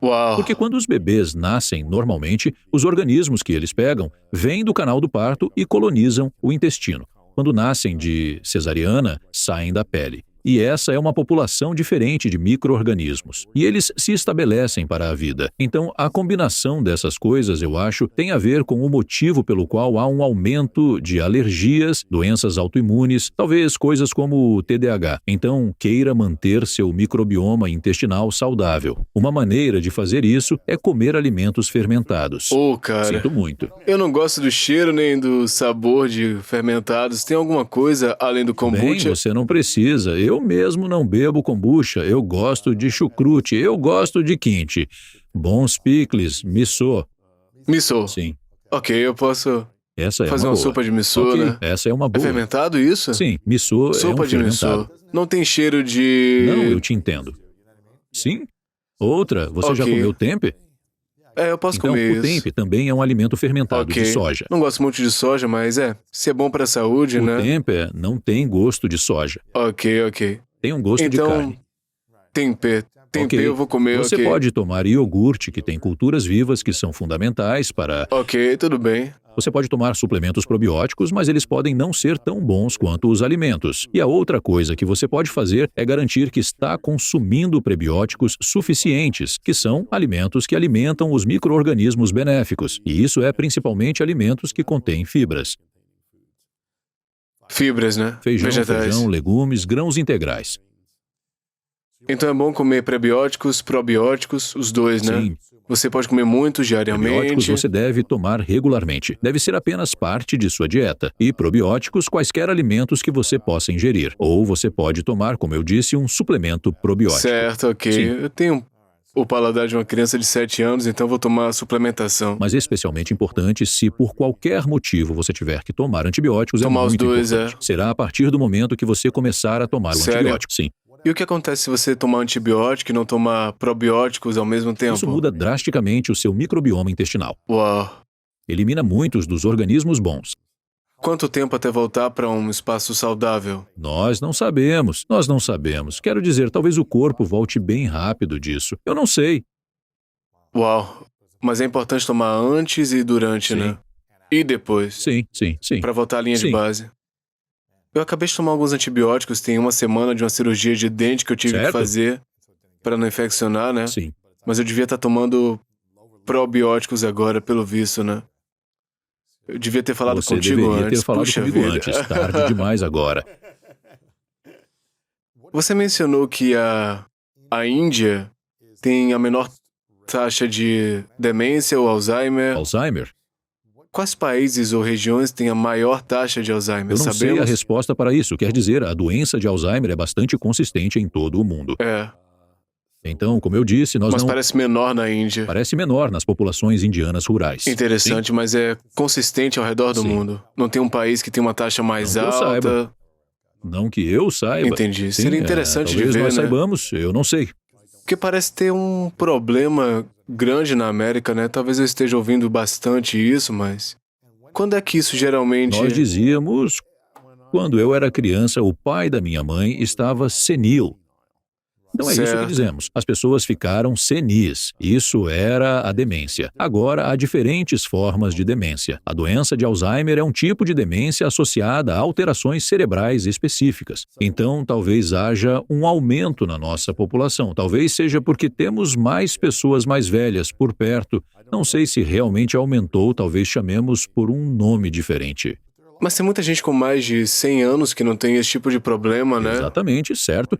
Uau! Porque quando os bebês nascem normalmente, os organismos que eles pegam vêm do canal do parto e colonizam o intestino. Quando nascem de cesariana, saem da pele. E essa é uma população diferente de micro-organismos. E eles se estabelecem para a vida. Então, a combinação dessas coisas, eu acho, tem a ver com o motivo pelo qual há um aumento de alergias, doenças autoimunes, talvez coisas como o TDAH. Então, queira manter seu microbioma intestinal saudável. Uma maneira de fazer isso é comer alimentos fermentados. Cara. Sinto muito. Eu não gosto do cheiro nem do sabor de fermentados. Tem alguma coisa além do Bem, kombucha? você não precisa. Eu mesmo não bebo kombucha. Eu gosto de chucrute. Eu gosto de kimchi. Bons picles, miso. Miso. Sim. Ok, eu posso Essa é fazer uma uma boa. sopa de miso, Ok, né? essa é uma É boa. fermentado isso? Sim, miso Sopa é um de fermentado. miso. Não tem cheiro de... Não, eu te entendo. Sim. Outra, você já Ok. comeu tempeh? Eu posso Então, comer o isso. tempeh também é um alimento fermentado Ok. de soja. Não gosto muito de soja, mas se é bom pra saúde, O né? tempeh não tem gosto de soja. Ok. Tem um gosto de Então, carne. tempeh. Tempê Ok. eu vou comer, Você ok. pode tomar iogurte, que tem culturas vivas que são fundamentais para... Ok, tudo bem. Você pode tomar suplementos probióticos, mas eles podem não ser tão bons quanto os alimentos. E a outra coisa que você pode fazer é garantir que está consumindo prebióticos suficientes, que são alimentos que alimentam os micro-organismos benéficos. E isso é principalmente alimentos que contêm fibras. Fibras, né? Vegetais. Feijão, legumes, grãos integrais. Então é bom comer prebióticos, probióticos, os dois, né? Sim. Você pode comer muitos Prebióticos diariamente. você deve tomar regularmente. Deve ser apenas parte de sua dieta. E probióticos, quaisquer alimentos que você possa ingerir. Ou você pode tomar, como eu disse, um suplemento probiótico. Certo, ok. Sim. Eu tenho o paladar de uma criança de 7 anos, então vou tomar suplementação. Mas especialmente importante se por qualquer motivo você tiver que tomar antibióticos, Tomar é os muito dois, importante. Será a partir do momento que você começar a tomar o Sério? antibiótico, sim. E o que acontece se você tomar antibiótico e não tomar probióticos ao mesmo tempo? Isso muda drasticamente o seu microbioma intestinal. Uau. Elimina muitos dos organismos bons. Quanto tempo até voltar para um espaço saudável? Nós não sabemos. Quero dizer, talvez o corpo volte bem rápido disso. Eu não sei. Uau. Mas é importante tomar antes e durante, Sim. né? E depois. Sim. Para voltar à linha de Sim. base. Eu acabei de tomar alguns antibióticos, tem uma semana de uma cirurgia de dente que eu tive que Certo. fazer para não infeccionar, né? Sim. Mas eu devia estar tomando probióticos agora, pelo visto, né? Eu devia ter falado Você contigo deveria antes. ter falado Puxa comigo vida. antes. Tarde demais agora. Você mencionou que a Índia tem a menor taxa de demência ou Alzheimer. Alzheimer? Quais países ou regiões têm a maior taxa de Alzheimer? Eu não sei a Sabemos? resposta para isso. Quer dizer, a doença de Alzheimer é bastante consistente em todo o mundo. É, Então, como eu disse, nós mas não... parece menor na Índia. Parece menor nas populações indianas rurais. Interessante, mas é consistente ao redor do Sim. mundo. Não tem um país que tem uma taxa mais Não que eu alta. saiba. Não que eu saiba. Entendi. Sim, Seria interessante de talvez ver, nós né? saibamos, eu não sei. Porque parece ter um problema grande na América, né? Talvez eu esteja ouvindo bastante isso, mas... Quando é que isso geralmente... Nós dizíamos, quando eu era criança, o pai da minha mãe estava senil. Então é isso que Certo. dizemos. As pessoas ficaram senis. Isso era a demência. Agora, há diferentes formas de demência. A doença de Alzheimer é um tipo de demência associada a alterações cerebrais específicas. Então, talvez haja um aumento na nossa população. Talvez seja porque temos mais pessoas mais velhas por perto. Não sei se realmente aumentou, talvez chamemos por um nome diferente. Mas tem muita gente com mais de 100 anos que não tem esse tipo de problema, né? Exatamente, certo?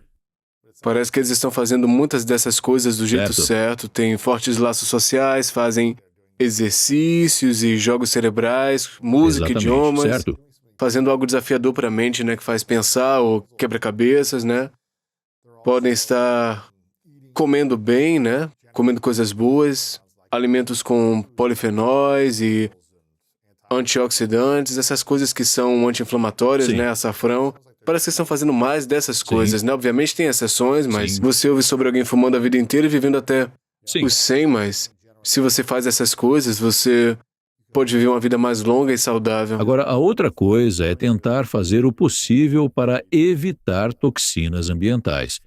Parece que eles estão fazendo muitas dessas coisas do jeito Certo. certo. Tem fortes laços sociais, fazem exercícios e jogos cerebrais, música, Exatamente, idiomas. certo? Fazendo algo desafiador para a mente, né? Que faz pensar ou quebra-cabeças, né? Podem estar comendo bem, né? Comendo coisas boas, alimentos com polifenóis e antioxidantes, essas coisas que são anti-inflamatórias, Sim. né? Açafrão. Parece que estão fazendo mais dessas coisas, né? Obviamente tem exceções, mas Sim. você ouve sobre alguém fumando a vida inteira e vivendo até Sim. os 100, mas se você faz essas coisas, você pode viver uma vida mais longa e saudável. Agora, a outra coisa é tentar fazer o possível para evitar toxinas ambientais.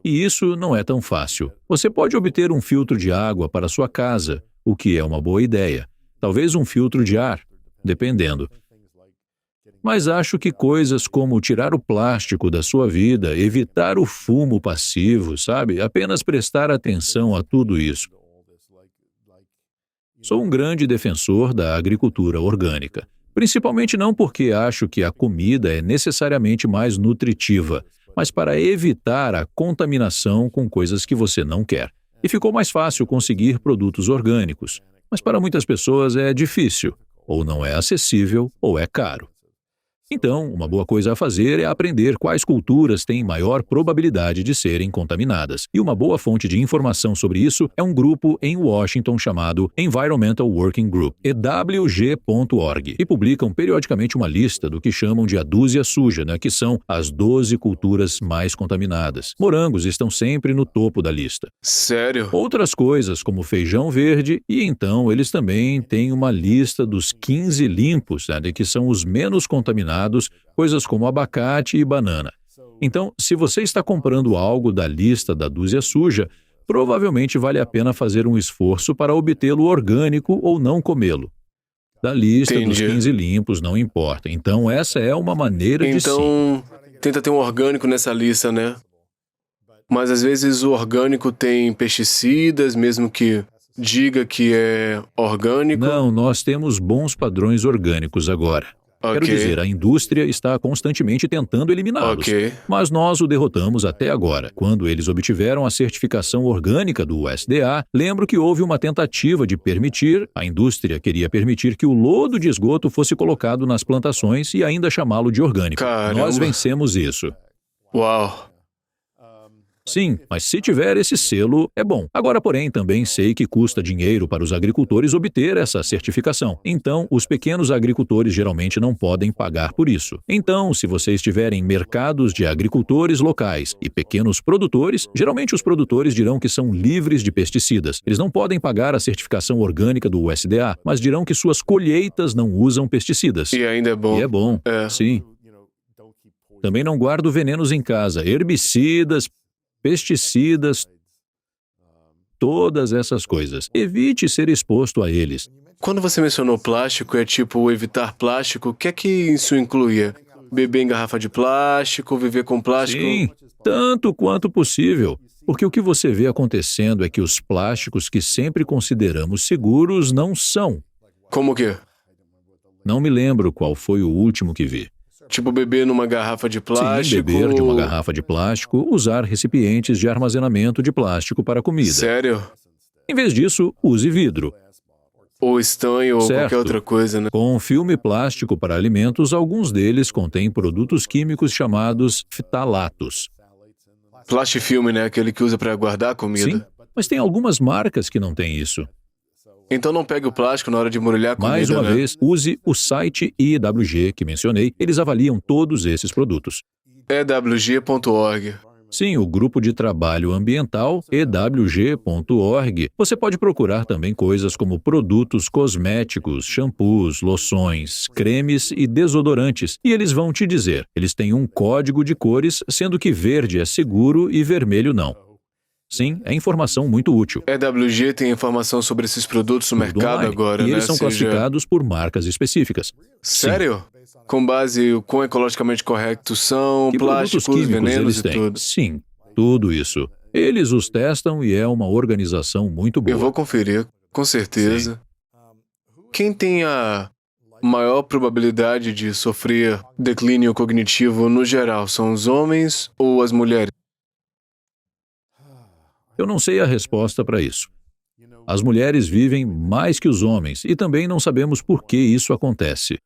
E isso não é tão fácil. Você pode obter um filtro de água para sua casa, o que é uma boa ideia. Talvez um filtro de ar, dependendo. Mas acho que coisas como tirar o plástico da sua vida, evitar o fumo passivo, sabe? Apenas prestar atenção a tudo isso. Sou um grande defensor da agricultura orgânica. Principalmente não porque acho que a comida é necessariamente mais nutritiva, mas para evitar a contaminação com coisas que você não quer. E ficou mais fácil conseguir produtos orgânicos. Mas para muitas pessoas é difícil, ou não é acessível, ou é caro. Então, uma boa coisa a fazer é aprender quais culturas têm maior probabilidade de serem contaminadas. E uma boa fonte de informação sobre isso é um grupo em Washington chamado Environmental Working Group, EWG.org, e publicam periodicamente uma lista do que chamam de a dúzia suja, né, que são as 12 culturas mais contaminadas. Morangos estão sempre no topo da lista. Sério? Outras coisas, como feijão verde, e então eles também têm uma lista dos 15 limpos, né, de que são os menos contaminados, coisas como abacate e banana. Então, se você está comprando algo da lista da dúzia suja, provavelmente vale a pena fazer um esforço para obtê-lo orgânico ou não comê-lo. Da lista dos Entendi. 15 limpos, não importa. Então, essa é uma maneira de sim. Então, tenta ter um orgânico nessa lista, né? Mas às vezes o orgânico tem pesticidas, mesmo que diga que é orgânico. Não, nós temos bons padrões orgânicos agora. Quero Ok. dizer, a indústria está constantemente tentando eliminá-los. Ok. Mas nós o derrotamos até agora. Quando eles obtiveram a certificação orgânica do USDA, lembro que houve uma tentativa de permitir, a indústria queria permitir que o lodo de esgoto fosse colocado nas plantações e ainda chamá-lo de orgânico. Caramba. Nós vencemos isso. Uau. Sim, mas se tiver esse selo, é bom. Agora, porém, também sei que custa dinheiro para os agricultores obter essa certificação. Então, os pequenos agricultores geralmente não podem pagar por isso. Então, se vocês tiverem mercados de agricultores locais e pequenos produtores, geralmente os produtores dirão que são livres de pesticidas. Eles não podem pagar a certificação orgânica do USDA, mas dirão que suas colheitas não usam pesticidas. E ainda é bom. E é bom, sim. Também não guardo venenos em casa, herbicidas, pesticidas, todas essas coisas. Evite ser exposto a eles. Quando você mencionou plástico, é tipo evitar plástico, o que é que isso incluía? Beber em garrafa de plástico, viver com plástico? Sim, tanto quanto possível. Porque o que você vê acontecendo é que os plásticos que sempre consideramos seguros não são. Como que? Não me lembro qual foi o último que vi. Tipo beber numa garrafa de plástico? Sim, beber de uma garrafa de plástico, usar recipientes de armazenamento de plástico para comida. Sério? Em vez disso, use vidro. Ou estanho, ou Certo. qualquer outra coisa, né? Com filme plástico para alimentos, alguns deles contêm produtos químicos chamados ftalatos. Plastifilme, né? Aquele que usa pra guardar a comida. Sim, mas tem algumas marcas que não têm isso. Então não pegue o plástico na hora de embrulhar a comida, Mais uma né? vez, use o site IWG que mencionei. Eles avaliam todos esses produtos. EWG.org. Sim, o grupo de trabalho ambiental EWG.org. Você pode procurar também coisas como produtos cosméticos, shampoos, loções, cremes e desodorantes. E eles vão te dizer. Eles têm um código de cores, sendo que verde é seguro e vermelho não. Sim, é informação muito útil. EWG tem informação sobre esses produtos no Tudo mercado online. agora, E né? eles são Seja- classificados por marcas específicas. Sério? Com base o quão ecologicamente corretos são, Que produtos plásticos, químicos venenos eles e têm? tudo. Sim, tudo isso. Eles os testam e é uma organização muito boa. Eu vou conferir, com certeza. Quem tem a maior probabilidade de sofrer declínio cognitivo no geral? São os homens ou as mulheres? Eu não sei a resposta para isso. As mulheres vivem mais que os homens e também não sabemos por que isso acontece.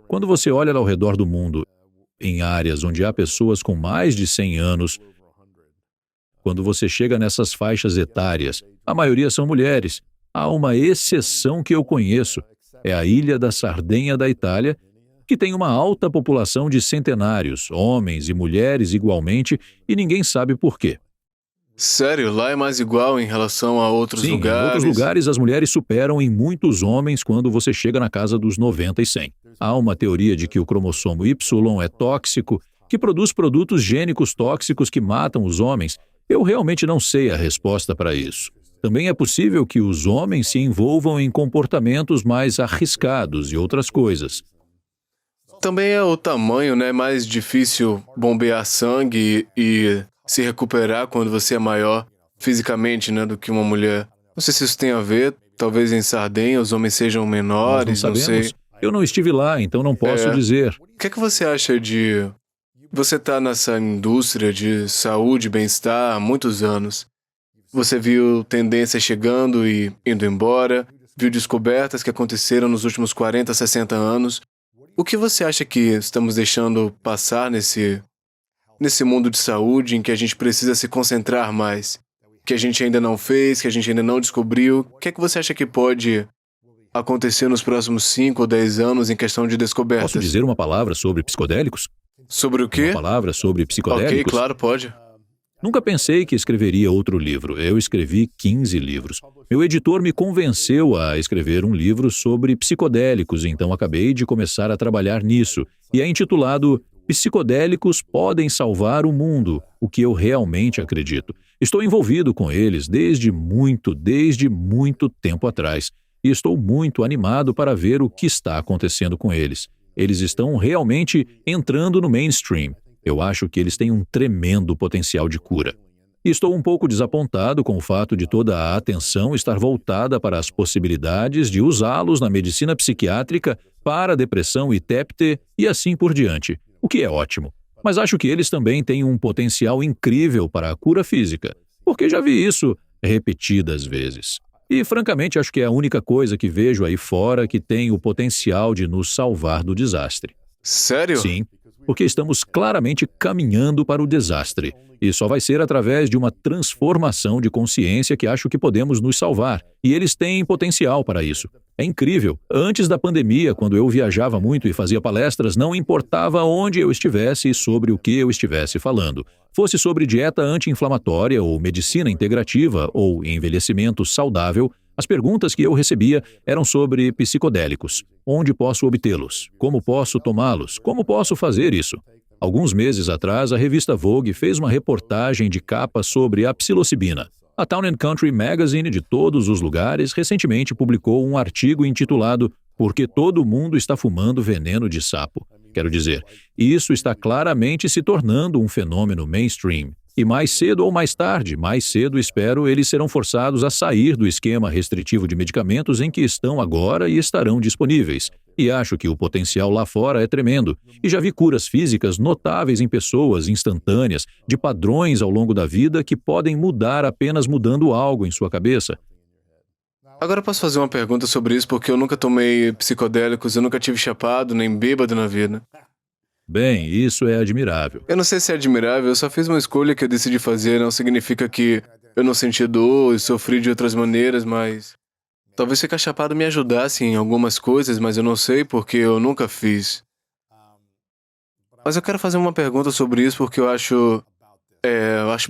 Quando você olha ao redor do mundo, em áreas onde há pessoas com mais de 100 anos, quando você chega nessas faixas etárias, a maioria são mulheres. Há uma exceção que eu conheço. É a Ilha da Sardenha da Itália, que tem uma alta população de centenários, homens e mulheres igualmente, e ninguém sabe por quê. Sério? Lá é mais igual em relação a outros Sim, lugares? em outros lugares as mulheres superam em muitos homens quando você chega na casa dos 90 e 100. Há uma teoria de que o cromossomo Y é tóxico, que produz produtos gênicos tóxicos que matam os homens. Eu realmente não sei a resposta para isso. Também é possível que os homens se envolvam em comportamentos mais arriscados e outras coisas. Também é o tamanho, né? Mais difícil bombear sangue e se recuperar quando você é maior fisicamente, né, do que uma mulher. Não sei se isso tem a ver. Talvez em Sardenha os homens sejam Nós menores, não não sabemos. sei. Eu não estive lá, então não posso dizer. O que é que você acha de... Você tá nessa indústria de saúde e bem-estar há muitos anos. Você viu tendências chegando e indo embora, viu descobertas que aconteceram nos últimos 40, 60 anos. O que você acha que estamos deixando passar nesse mundo de saúde em que a gente precisa se concentrar mais? Que a gente ainda não fez, que a gente ainda não descobriu? O que é que você acha que pode acontecer nos próximos 5 ou 10 anos em questão de descobertas? Posso dizer uma palavra sobre psicodélicos? Sobre o quê? Uma palavra sobre Ok, psicodélicos? claro, pode. Nunca pensei que escreveria outro livro. Eu escrevi 15 livros. Meu editor me convenceu a escrever um livro sobre psicodélicos, então acabei de começar a trabalhar nisso. E é intitulado Psicodélicos podem salvar o mundo, o que eu realmente acredito. Estou envolvido com eles desde muito tempo atrás. E estou muito animado para ver o que está acontecendo com eles. Eles estão realmente entrando no mainstream. Eu acho que eles têm um tremendo potencial de cura. E estou um pouco desapontado com o fato de toda a atenção estar voltada para as possibilidades de usá-los na medicina psiquiátrica para depressão e TEPT e assim por diante, o que é ótimo. Mas acho que eles também têm um potencial incrível para a cura física, porque já vi isso repetidas vezes. E, francamente, acho que é a única coisa que vejo aí fora que tem o potencial de nos salvar do desastre. Sério? Sim, porque estamos claramente caminhando para o desastre. E só vai ser através de uma transformação de consciência que acho que podemos nos salvar. E eles têm potencial para isso. É incrível. Antes da pandemia, quando eu viajava muito e fazia palestras, não importava onde eu estivesse e sobre o que eu estivesse falando. Fosse sobre dieta anti-inflamatória ou medicina integrativa ou envelhecimento saudável, as perguntas que eu recebia eram sobre psicodélicos. Onde posso obtê-los? Como posso tomá-los? Como posso fazer isso? Alguns meses atrás, a revista Vogue fez uma reportagem de capa sobre a psilocibina. A Town and Country Magazine de todos os lugares recentemente publicou um artigo intitulado "Por que todo mundo está fumando veneno de sapo?". Quero dizer, isso está claramente se tornando um fenômeno mainstream. E mais cedo ou mais tarde, mais cedo espero, eles serão forçados a sair do esquema restritivo de medicamentos em que estão agora e estarão disponíveis. E acho que o potencial lá fora é tremendo. E já vi curas físicas notáveis em pessoas instantâneas, de padrões ao longo da vida que podem mudar apenas mudando algo em sua cabeça. Agora eu posso fazer uma pergunta sobre isso, porque eu nunca tomei psicodélicos, eu nunca tive chapado, nem bêbado na vida. Bem, isso é admirável. Eu não sei se é admirável, eu só fiz uma escolha que eu decidi fazer, não significa que eu não senti dor e sofri de outras maneiras, mas... Talvez ficar chapado me ajudasse em algumas coisas, mas eu não sei porque eu nunca fiz. Mas eu quero fazer uma pergunta sobre isso porque eu acho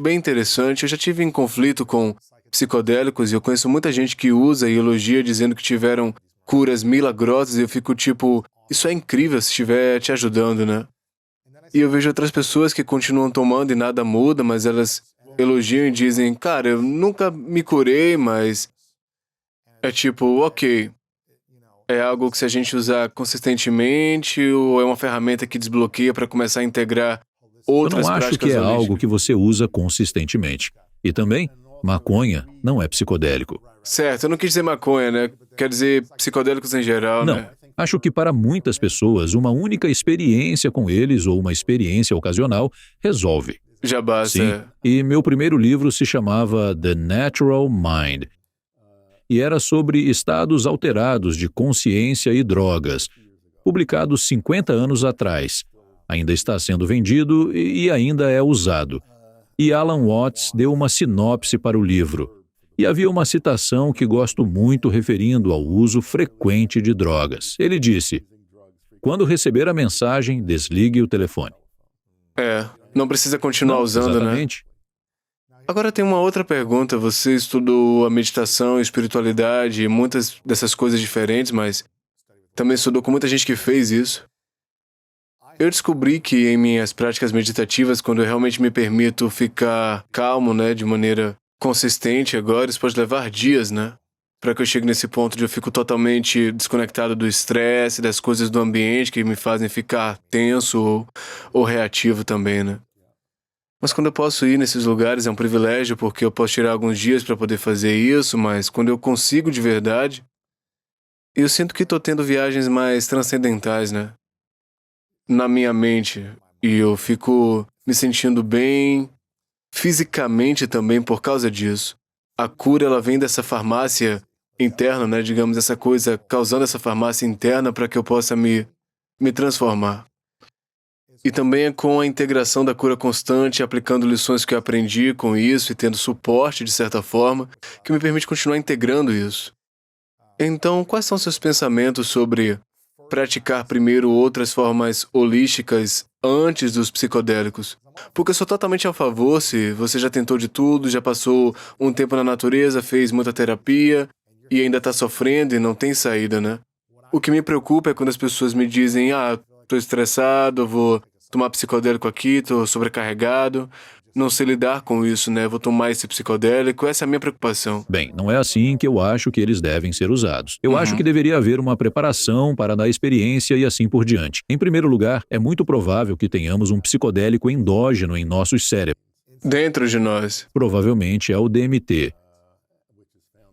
bem interessante. Eu já tive em conflito com psicodélicos e eu conheço muita gente que usa e elogia dizendo que tiveram curas milagrosas e eu fico tipo, isso é incrível se estiver te ajudando, né? E eu vejo outras pessoas que continuam tomando e nada muda, mas elas elogiam e dizem, cara, eu nunca me curei, mas é tipo, ok, é algo que se a gente usar consistentemente ou é uma ferramenta que desbloqueia para começar a integrar outras Eu não acho práticas que é algo holísticas. que você usa consistentemente. E também, maconha não é psicodélico. Certo, eu não quis dizer maconha, né? Quer dizer psicodélicos em geral, Não. né? Acho que para muitas pessoas, uma única experiência com eles ou uma experiência ocasional resolve. Já basta. Sim. E meu primeiro livro se chamava The Natural Mind. E era sobre estados alterados de consciência e drogas, publicado 50 anos atrás. Ainda está sendo vendido e ainda é usado. E Alan Watts deu uma sinopse para o livro. E havia uma citação que gosto muito referindo ao uso frequente de drogas. Ele disse: "Quando receber a mensagem, desligue o telefone." Não precisa continuar Não, usando, né? exatamente. Agora tem uma outra pergunta. Você estudou a meditação, a espiritualidade e muitas dessas coisas diferentes, mas também estudou com muita gente que fez isso. Eu descobri que em minhas práticas meditativas, quando eu realmente me permito ficar calmo, né, de maneira consistente agora, isso pode levar dias, né? Para que eu chegue nesse ponto de eu fico totalmente desconectado do estresse, das coisas do ambiente que me fazem ficar tenso ou reativo também, né? Mas quando eu posso ir nesses lugares é um privilégio, porque eu posso tirar alguns dias para poder fazer isso, mas quando eu consigo de verdade, eu sinto que estou tendo viagens mais transcendentais, né? Na minha mente. E eu fico me sentindo bem fisicamente também por causa disso. A cura, ela vem dessa farmácia interna, né? Digamos, essa coisa causando essa farmácia interna para que eu possa me transformar. E também é com a integração da cura constante, aplicando lições que eu aprendi com isso e tendo suporte, de certa forma, que me permite continuar integrando isso. Então, quais são seus pensamentos sobre praticar primeiro outras formas holísticas antes dos psicodélicos? Porque eu sou totalmente a favor se você já tentou de tudo, já passou um tempo na natureza, fez muita terapia e ainda está sofrendo e não tem saída, né? O que me preocupa é quando as pessoas me dizem, estou estressado, eu vou tomar psicodélico aqui, tô sobrecarregado, não sei lidar com isso, né? Vou tomar esse psicodélico, essa é a minha preocupação. Bem, não é assim que eu acho que eles devem ser usados. Eu acho que deveria haver uma preparação para dar experiência e assim por diante. Em primeiro lugar, é muito provável que tenhamos um psicodélico endógeno em nossos cérebros. Dentro de nós. Provavelmente é o DMT,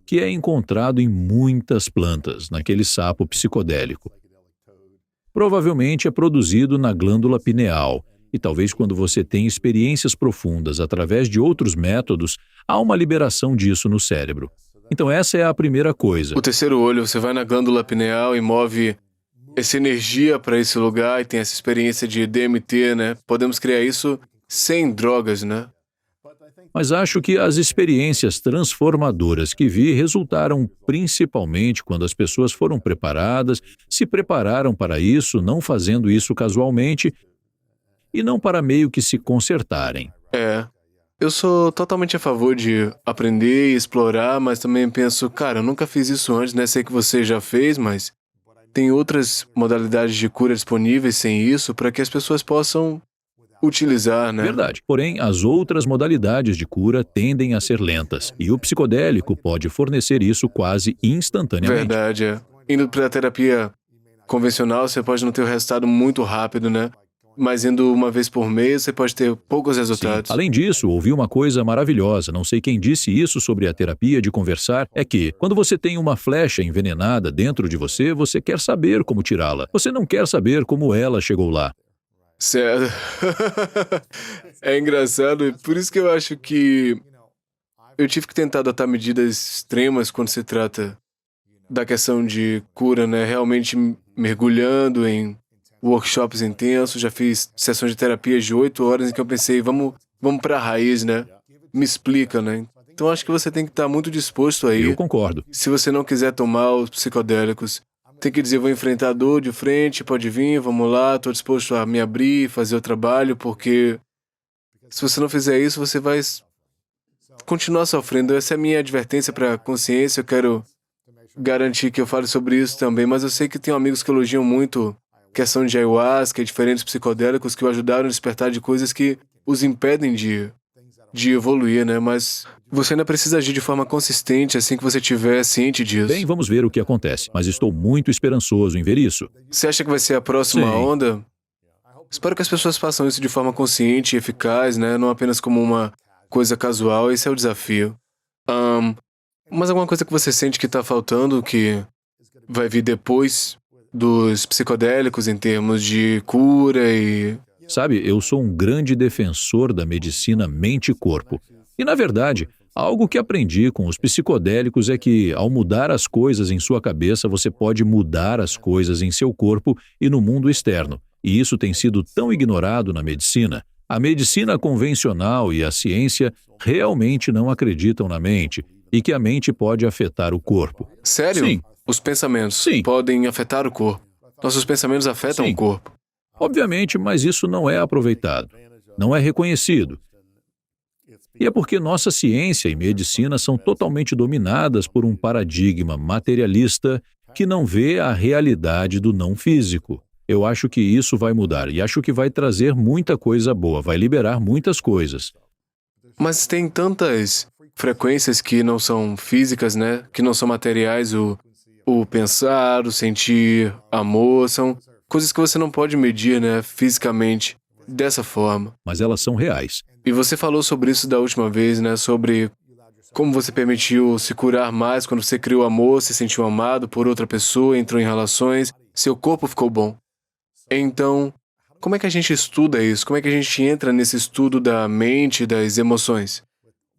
que é encontrado em muitas plantas, naquele sapo psicodélico. Provavelmente é produzido na glândula pineal, e talvez quando você tem experiências profundas através de outros métodos, há uma liberação disso no cérebro. Então essa é a primeira coisa. O terceiro olho, você vai na glândula pineal e move essa energia para esse lugar e tem essa experiência de DMT, né? Podemos criar isso sem drogas, né? Mas acho que as experiências transformadoras que vi resultaram principalmente quando as pessoas foram preparadas, se prepararam para isso, não fazendo isso casualmente, e não para meio que se consertarem. Eu sou totalmente a favor de aprender e explorar, mas também penso, cara, eu nunca fiz isso antes, né? Sei que você já fez, mas tem outras modalidades de cura disponíveis sem isso para que as pessoas possam utilizar, né? Verdade. Porém, as outras modalidades de cura tendem a ser lentas, e o psicodélico pode fornecer isso quase instantaneamente. Verdade, é. Indo para a terapia convencional, você pode não ter o resultado muito rápido, né? Mas indo uma vez por mês, você pode ter poucos resultados. Além disso, ouvi uma coisa maravilhosa, não sei quem disse isso sobre a terapia de conversar, é que, quando você tem uma flecha envenenada dentro de você, você quer saber como tirá-la. Você não quer saber como ela chegou lá. Certo. É engraçado, por isso que eu acho que eu tive que tentar adotar medidas extremas quando se trata da questão de cura, né? Realmente mergulhando em workshops intensos, já fiz sessões de terapia de 8 horas em que eu pensei, vamos para a raiz, né? Me explica, né? Então acho que você tem que estar muito disposto aí. Eu concordo. Se você não quiser tomar os psicodélicos, tem que dizer, vou enfrentar a dor de frente, pode vir, vamos lá, estou disposto a me abrir, fazer o trabalho, porque se você não fizer isso, você vai continuar sofrendo. Essa é a minha advertência para a consciência, eu quero garantir que eu fale sobre isso também, mas eu sei que tenho amigos que elogiam muito questão de ayahuasca e diferentes psicodélicos que o ajudaram a despertar de coisas que os impedem de evoluir, né? Mas você ainda precisa agir de forma consistente assim que você estiver ciente disso. Bem, vamos ver o que acontece, mas estou muito esperançoso em ver isso. Você acha que vai ser a próxima Sim. onda? Espero que as pessoas façam isso de forma consciente e eficaz, né? Não apenas como uma coisa casual. Esse é o desafio. Mas alguma coisa que você sente que está faltando, que vai vir depois dos psicodélicos em termos de cura e... Sabe, eu sou um grande defensor da medicina mente e corpo. E, na verdade, algo que aprendi com os psicodélicos é que, ao mudar as coisas em sua cabeça, você pode mudar as coisas em seu corpo e no mundo externo. E isso tem sido tão ignorado na medicina. A medicina convencional e a ciência realmente não acreditam na mente e que a mente pode afetar o corpo. Sério? Sim. Os pensamentos Sim. podem afetar o corpo. Nossos pensamentos afetam Sim. o corpo. Obviamente, mas isso não é aproveitado, não é reconhecido. E é porque nossa ciência e medicina são totalmente dominadas por um paradigma materialista que não vê a realidade do não físico. Eu acho que isso vai mudar e acho que vai trazer muita coisa boa, vai liberar muitas coisas. Mas tem tantas frequências que não são físicas, né? Que não são materiais. O pensar, o sentir, amor, são coisas que você não pode medir, né? Fisicamente, dessa forma. Mas elas são reais. E você falou sobre isso da última vez, né? Sobre como você permitiu se curar mais quando você criou amor, se sentiu amado por outra pessoa, entrou em relações, seu corpo ficou bom. Então, como é que a gente estuda isso? Como é que a gente entra nesse estudo da mente e das emoções?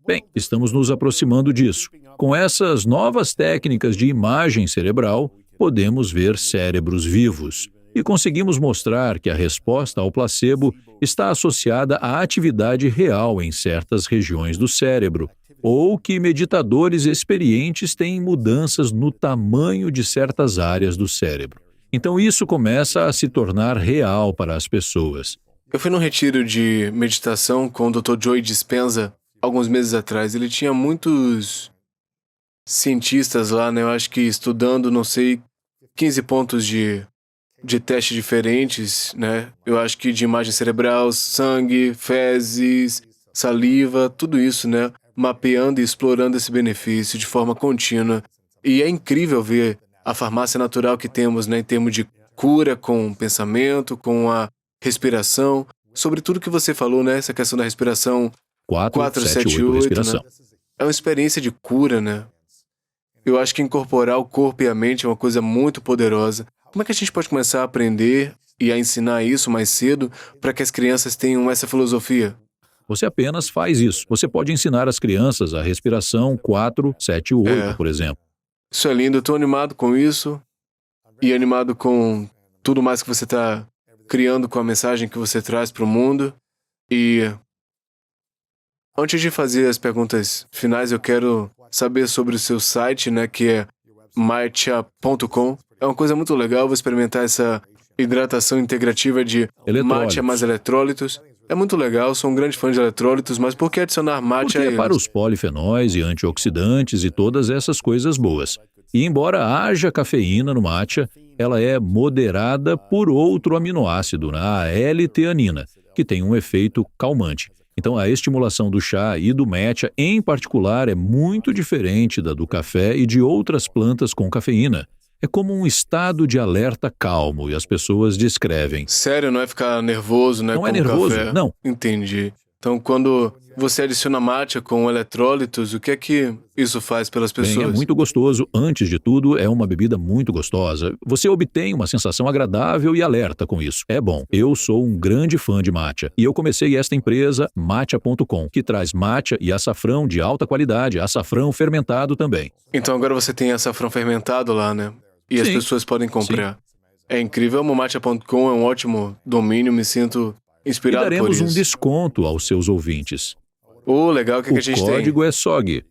Bem, estamos nos aproximando disso. Com essas novas técnicas de imagem cerebral, podemos ver cérebros vivos. E conseguimos mostrar que a resposta ao placebo está associada à atividade real em certas regiões do cérebro, ou que meditadores experientes têm mudanças no tamanho de certas áreas do cérebro. Então isso começa a se tornar real para as pessoas. Eu fui num retiro de meditação com o Dr. Joe Dispenza alguns meses atrás. Ele tinha muitos cientistas lá, né? Eu acho que estudando, não sei, 15 pontos de de testes diferentes, né? Eu acho que de imagem cerebral, sangue, fezes, saliva, tudo isso, né? Mapeando e explorando esse benefício de forma contínua. E é incrível ver a farmácia natural que temos, né? Em termos de cura com o pensamento, com a respiração. Sobre tudo que você falou, né? Essa questão da respiração 478 respiração. né? É uma experiência de cura, né? Eu acho que incorporar o corpo e a mente é uma coisa muito poderosa. Como é que a gente pode começar a aprender e a ensinar isso mais cedo para que as crianças tenham essa filosofia? Você apenas faz isso. Você pode ensinar as crianças a respiração 478, por exemplo. Isso é lindo, eu estou animado com isso e animado com tudo mais que você está criando com a mensagem que você traz para o mundo. E antes de fazer as perguntas finais, eu quero saber sobre o seu site, né, que é matcha.com. É uma coisa muito legal, vou experimentar essa hidratação integrativa de matcha mais eletrólitos. É muito legal, sou um grande fã de eletrólitos, mas por que adicionar matcha Porque a é eles? para os polifenóis e antioxidantes e todas essas coisas boas. E embora haja cafeína no matcha, ela é moderada por outro aminoácido, a L-teanina, que tem um efeito calmante. Então, a estimulação do chá e do matcha, em particular, é muito diferente da do café e de outras plantas com cafeína. É como um estado de alerta calmo e as pessoas descrevem. Sério, não é ficar nervoso, né? Não é como nervoso, café? não. Entendi. Então, quando você adiciona matcha com eletrólitos, o que é que isso faz pelas pessoas? Bem, é muito gostoso. Antes de tudo, é uma bebida muito gostosa. Você obtém uma sensação agradável e alerta com isso. É bom. Eu sou um grande fã de matcha. E eu comecei esta empresa, matcha.com, que traz matcha e açafrão de alta qualidade, açafrão fermentado também. Então agora você tem açafrão fermentado lá, né? E as Sim. pessoas podem comprar. É incrível, o matcha.com é um ótimo domínio, me sinto E inspirado por daremos isso. um desconto aos seus ouvintes. Legal, o que a gente O tem? código é SOG.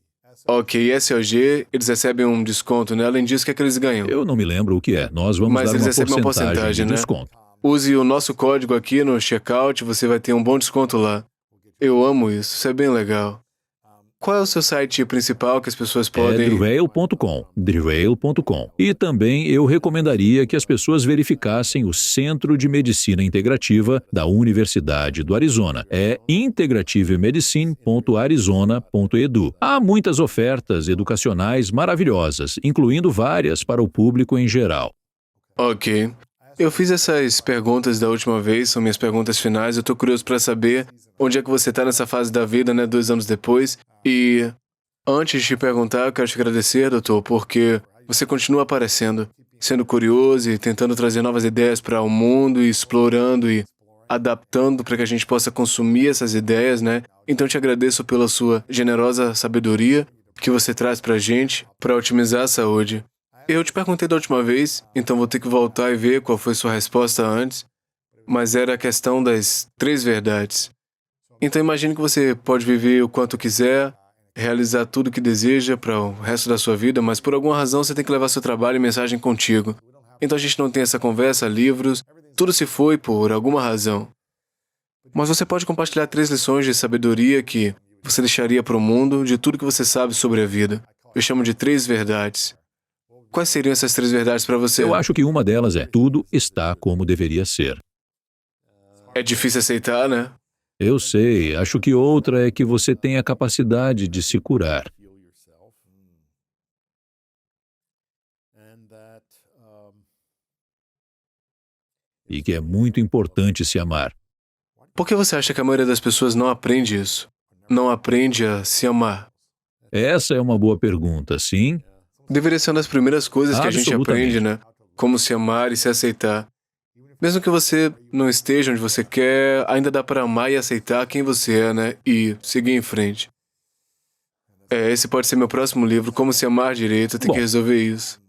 Ok, SOG, eles recebem um desconto, né? Além disso, o que é que eles ganham? Eu não me lembro o que é. Nós vamos Mas dar eles uma recebem uma porcentagem porcentagem, de né? desconto. Use o nosso código aqui no checkout, você vai ter um bom desconto lá. Eu amo isso é bem legal. Qual é o seu site principal que as pessoas É podem... Drvail.com. E também eu recomendaria que as pessoas verificassem o Centro de Medicina Integrativa da Universidade do Arizona. É integrativemedicine.arizona.edu. Há muitas ofertas educacionais maravilhosas, incluindo várias para o público em geral. Ok. Eu fiz essas perguntas da última vez, são minhas perguntas finais. Eu tô curioso para saber onde é que você tá nessa fase da vida, né, 2 anos depois. E antes de te perguntar, eu quero te agradecer, doutor, porque você continua aparecendo, sendo curioso e tentando trazer novas ideias para o mundo e explorando e adaptando para que a gente possa consumir essas ideias, né? Então eu te agradeço pela sua generosa sabedoria que você traz pra gente para otimizar a saúde. Eu te perguntei da última vez, então vou ter que voltar e ver qual foi sua resposta antes, mas era a questão das 3 verdades. Então imagine que você pode viver o quanto quiser, realizar tudo o que deseja para o resto da sua vida, mas por alguma razão você tem que levar seu trabalho e mensagem contigo. Então a gente não tem essa conversa, livros, tudo se foi por alguma razão. Mas você pode compartilhar 3 lições de sabedoria que você deixaria para o mundo de tudo que você sabe sobre a vida. Eu chamo de 3 verdades. Quais seriam essas 3 verdades para você? Eu acho que uma delas é: tudo está como deveria ser. É difícil aceitar, né? Eu sei, acho que outra é que você tem a capacidade de se curar. E que é muito importante se amar. Por que você acha que a maioria das pessoas não aprende isso? Não aprende a se amar? Essa é uma boa pergunta, sim? Deveria ser uma das primeiras coisas que a gente Absolutamente. aprende, né? Como se amar e se aceitar. Mesmo que você não esteja onde você quer, ainda dá para amar e aceitar quem você é, né? E seguir em frente. Esse pode ser meu próximo livro, Como Se Amar Direito, eu tenho que resolver isso.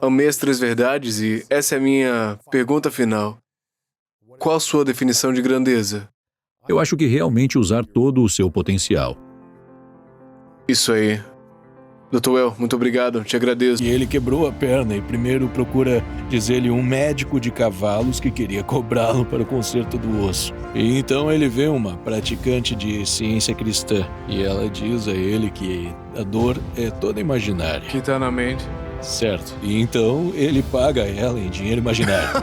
Amei as 3 verdades e essa é a minha pergunta final. Qual a sua definição de grandeza? Eu acho que realmente usar todo o seu potencial. Isso aí. Dr. Well, muito obrigado, te agradeço. E ele quebrou a perna e primeiro procura, diz ele, um médico de cavalos que queria cobrá-lo para o conserto do osso. E então ele vê uma praticante de ciência cristã e ela diz a ele que a dor é toda imaginária. Que tá na mente. Certo. E então ele paga ela em dinheiro imaginário.